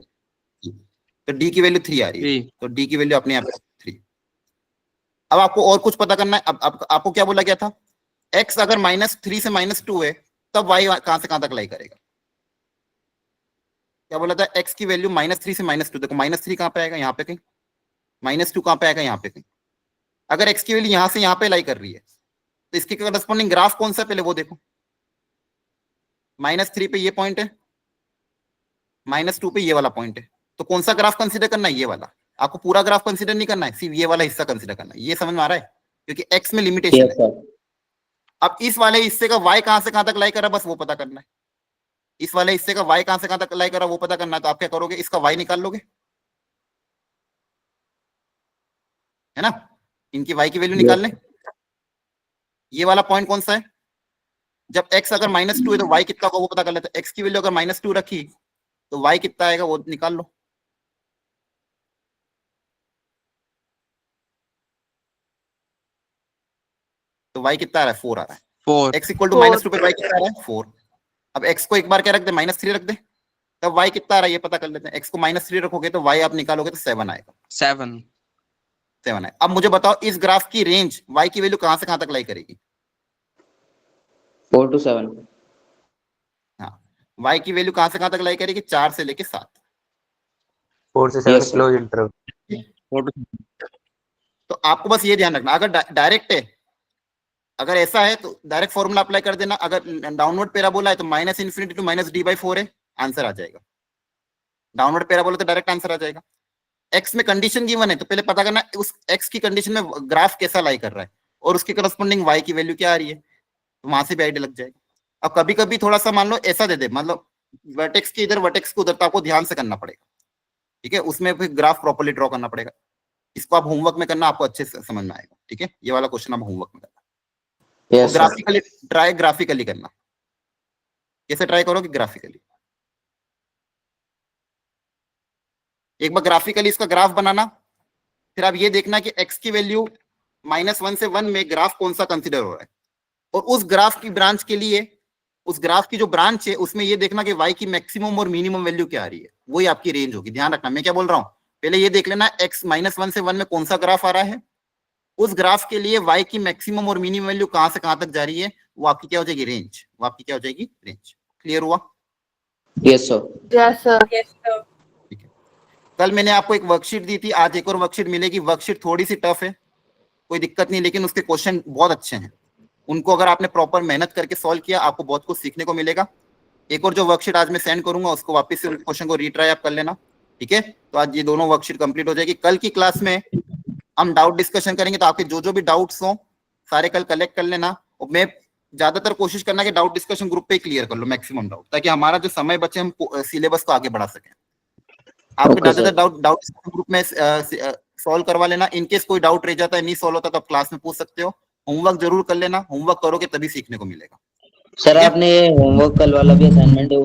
तो डी की वैल्यू 3 आ रही है, 3। तो डी की वैल्यू अपने आप 3। अब आपको और कुछ पता करना है। अब आपको क्या बोला गया था? x अगर -3 से -2 है तब y कहां से कहां तक लाई करेगा? क्या बोला था? x की वैल्यू -3 से -2, देखो -3 कहां पे आएगा? यहाँ पे कहीं। -2 कहां पे आएगा? यहाँ पे कहीं। अगर x की वैल्यू यहां से यहां पे लाई कर रही है तो इसके करस्पॉन्डिंग ग्राफ कौन सा है? पहले वो देखो। -3 पे ये पॉइंट है, -2 पे ये वाला पॉइंट है, तो कौन सा ग्राफ कंसीडर करना है? ये वाला। आपको पूरा ग्राफ कंसीडर नहीं करना है, सिर्फ ये वाला हिस्सा कंसीडर करना है। ये समझ में आ रहा है? क्योंकि x में लिमिटेशन Yes, है। sir. अब इस वाले हिस्से का y कहां से कहां तक लाई कर रहा है, बस वो पता करना है। इस वाले हिस्से का y कहां से कहां तक लाई कर रहा है वो पता करना है। तो आप क्या करोगे? इसका y निकाल लोगे, है ना? इनकी y की वैल्यू निकाल लें। ये वाला पॉइंट कौन सा है? जब x अगर -2 है तो y कितना होगा वो पता कर लेते हैं। x की वैल्यू अगर -2 रखी तो y कितना आएगा वो निकाल लो। तो y कितना आ रहा है? 4 आ रहा है। 4 x इक्वल टू -2 पे y कितना आ रहा है? 4। अब x को एक बार क्या रख दे? -3 रख दे, तब y कितना आ रहा है ये पता कर लेते हैं। x को -3 रखोगे तो y आप निकालोगे तो 7 आएगा। 7 7 है। अब मुझे बताओ इस ग्राफ की रेंज y की वैल्यू कहां से कहां तक लाई करेगी? 4 to 7. हाँ, y की वैल्यू कहां से कहां तक लाई करेगी? 4 से लेके 7। 4 से 7 Yes, sir. Close interval. तो आपको बस ये ध्यान रखना, अगर डायरेक्ट है, अगर ऐसा है तो डायरेक्ट फॉर्मूला अप्लाई कर देना। अगर डाउनवर्ड पैराबोला है तो -∞ टू -d/4 है, आंसर आ जाएगा। डाउनवर्ड पैराबोला तो डायरेक्ट आंसर आ जाएगा। x में कंडीशन गिवन है तो पहले पता करना उस x की कंडीशन में ग्राफ कैसा लाई कर रहा है और उसके करस्पॉन्डिंग y की वैल्यू क्या आ रही है, तो वहां से भी आइडिया लग जाएगा। अब कभी कभी थोड़ा सा मान लो ऐसा दे दे, मतलब वर्टेक्स के इधर वर्टेक्स को उधर, तो आपको ध्यान से करना पड़ेगा, ठीक है। उसमें फिर ग्राफ प्रॉपर्ली ड्रॉ करना पड़ेगा। इसको आप होमवर्क में करना, आपको अच्छे से समझ में आएगा, ठीक है। ये वाला क्वेश्चन आप होमवर्क में करना। Yes, sir. ग्राफिकली करना। कैसे ट्राई करोगे? ग्राफिकली। एक बार ग्राफिकली इसका ग्राफ बनाना, फिर आप ये देखना कि x की वैल्यू -1 से 1 में ग्राफ कौन सा कंसीडर हो रहा है, और उस ग्राफ की ब्रांच के लिए, उस ग्राफ की जो ब्रांच है उसमें ये देखना कि y की मैक्सिमम और मिनिमम वैल्यू क्या आ रही है, वही आपकी रेंज होगी। ध्यान रखना मैं क्या बोल रहा हूँ, पहले ये देख लेना x -1 से 1 में कौन सा ग्राफ आ रहा है, उस ग्राफ के लिए y की मैक्सिमम और मिनिमम वैल्यू कहां से कहां तक जा रही है, वो आपकी क्या हो जाएगी? रेंज। वो आपकी क्या हो जाएगी? रेंज। क्लियर हुआ? Yes, sir. Yes, sir. ठीक है। कल मैंने आपको एक वर्कशीट दी थी, आज एक और वर्कशीट मिलेगी। वर्कशीट थोड़ी सी टफ है, कोई दिक्कत नहीं, लेकिन उसके क्वेश्चन बहुत अच्छे हैं। उनको अगर आपने प्रॉपर मेहनत करके सॉल्व किया, आपको बहुत कुछ सीखने को मिलेगा। एक और जो वर्कशीट आज मैं सेंड करूंगा उसको वापस से क्वेश्चन को रीट्राई आप कर लेना, ठीक है। तो आज ये दोनों वर्कशीट कंप्लीट हो जाएगी। कल की क्लास में हम डाउट डिस्कशन करेंगे, तो आपके जो भी डाउट्स हो सारे कल कलेक्ट कर लेना। और मैं ज्यादातर कोशिश करना कि डाउट डिस्कशन ग्रुप पे ही क्लियर कर लो मैक्सिमम डाउट, ताकि हमारा जो समय बचे हम सिलेबस को आगे बढ़ा सकें। आपके Okay, ज्यादातर डाउट डिस्कशन ग्रुप में सॉल्व करवा लेना। इनकेस कोई डाउट रह जाता है, नहीं सॉल्व होता, तो आप क्लास में पूछ सकते हो। होमवर्क जरूर कर लेना, होमवर्क करोगे तभी सीखने को मिलेगा। सर आपने ये होमवर्क कल वाला भी असाइनमेंट है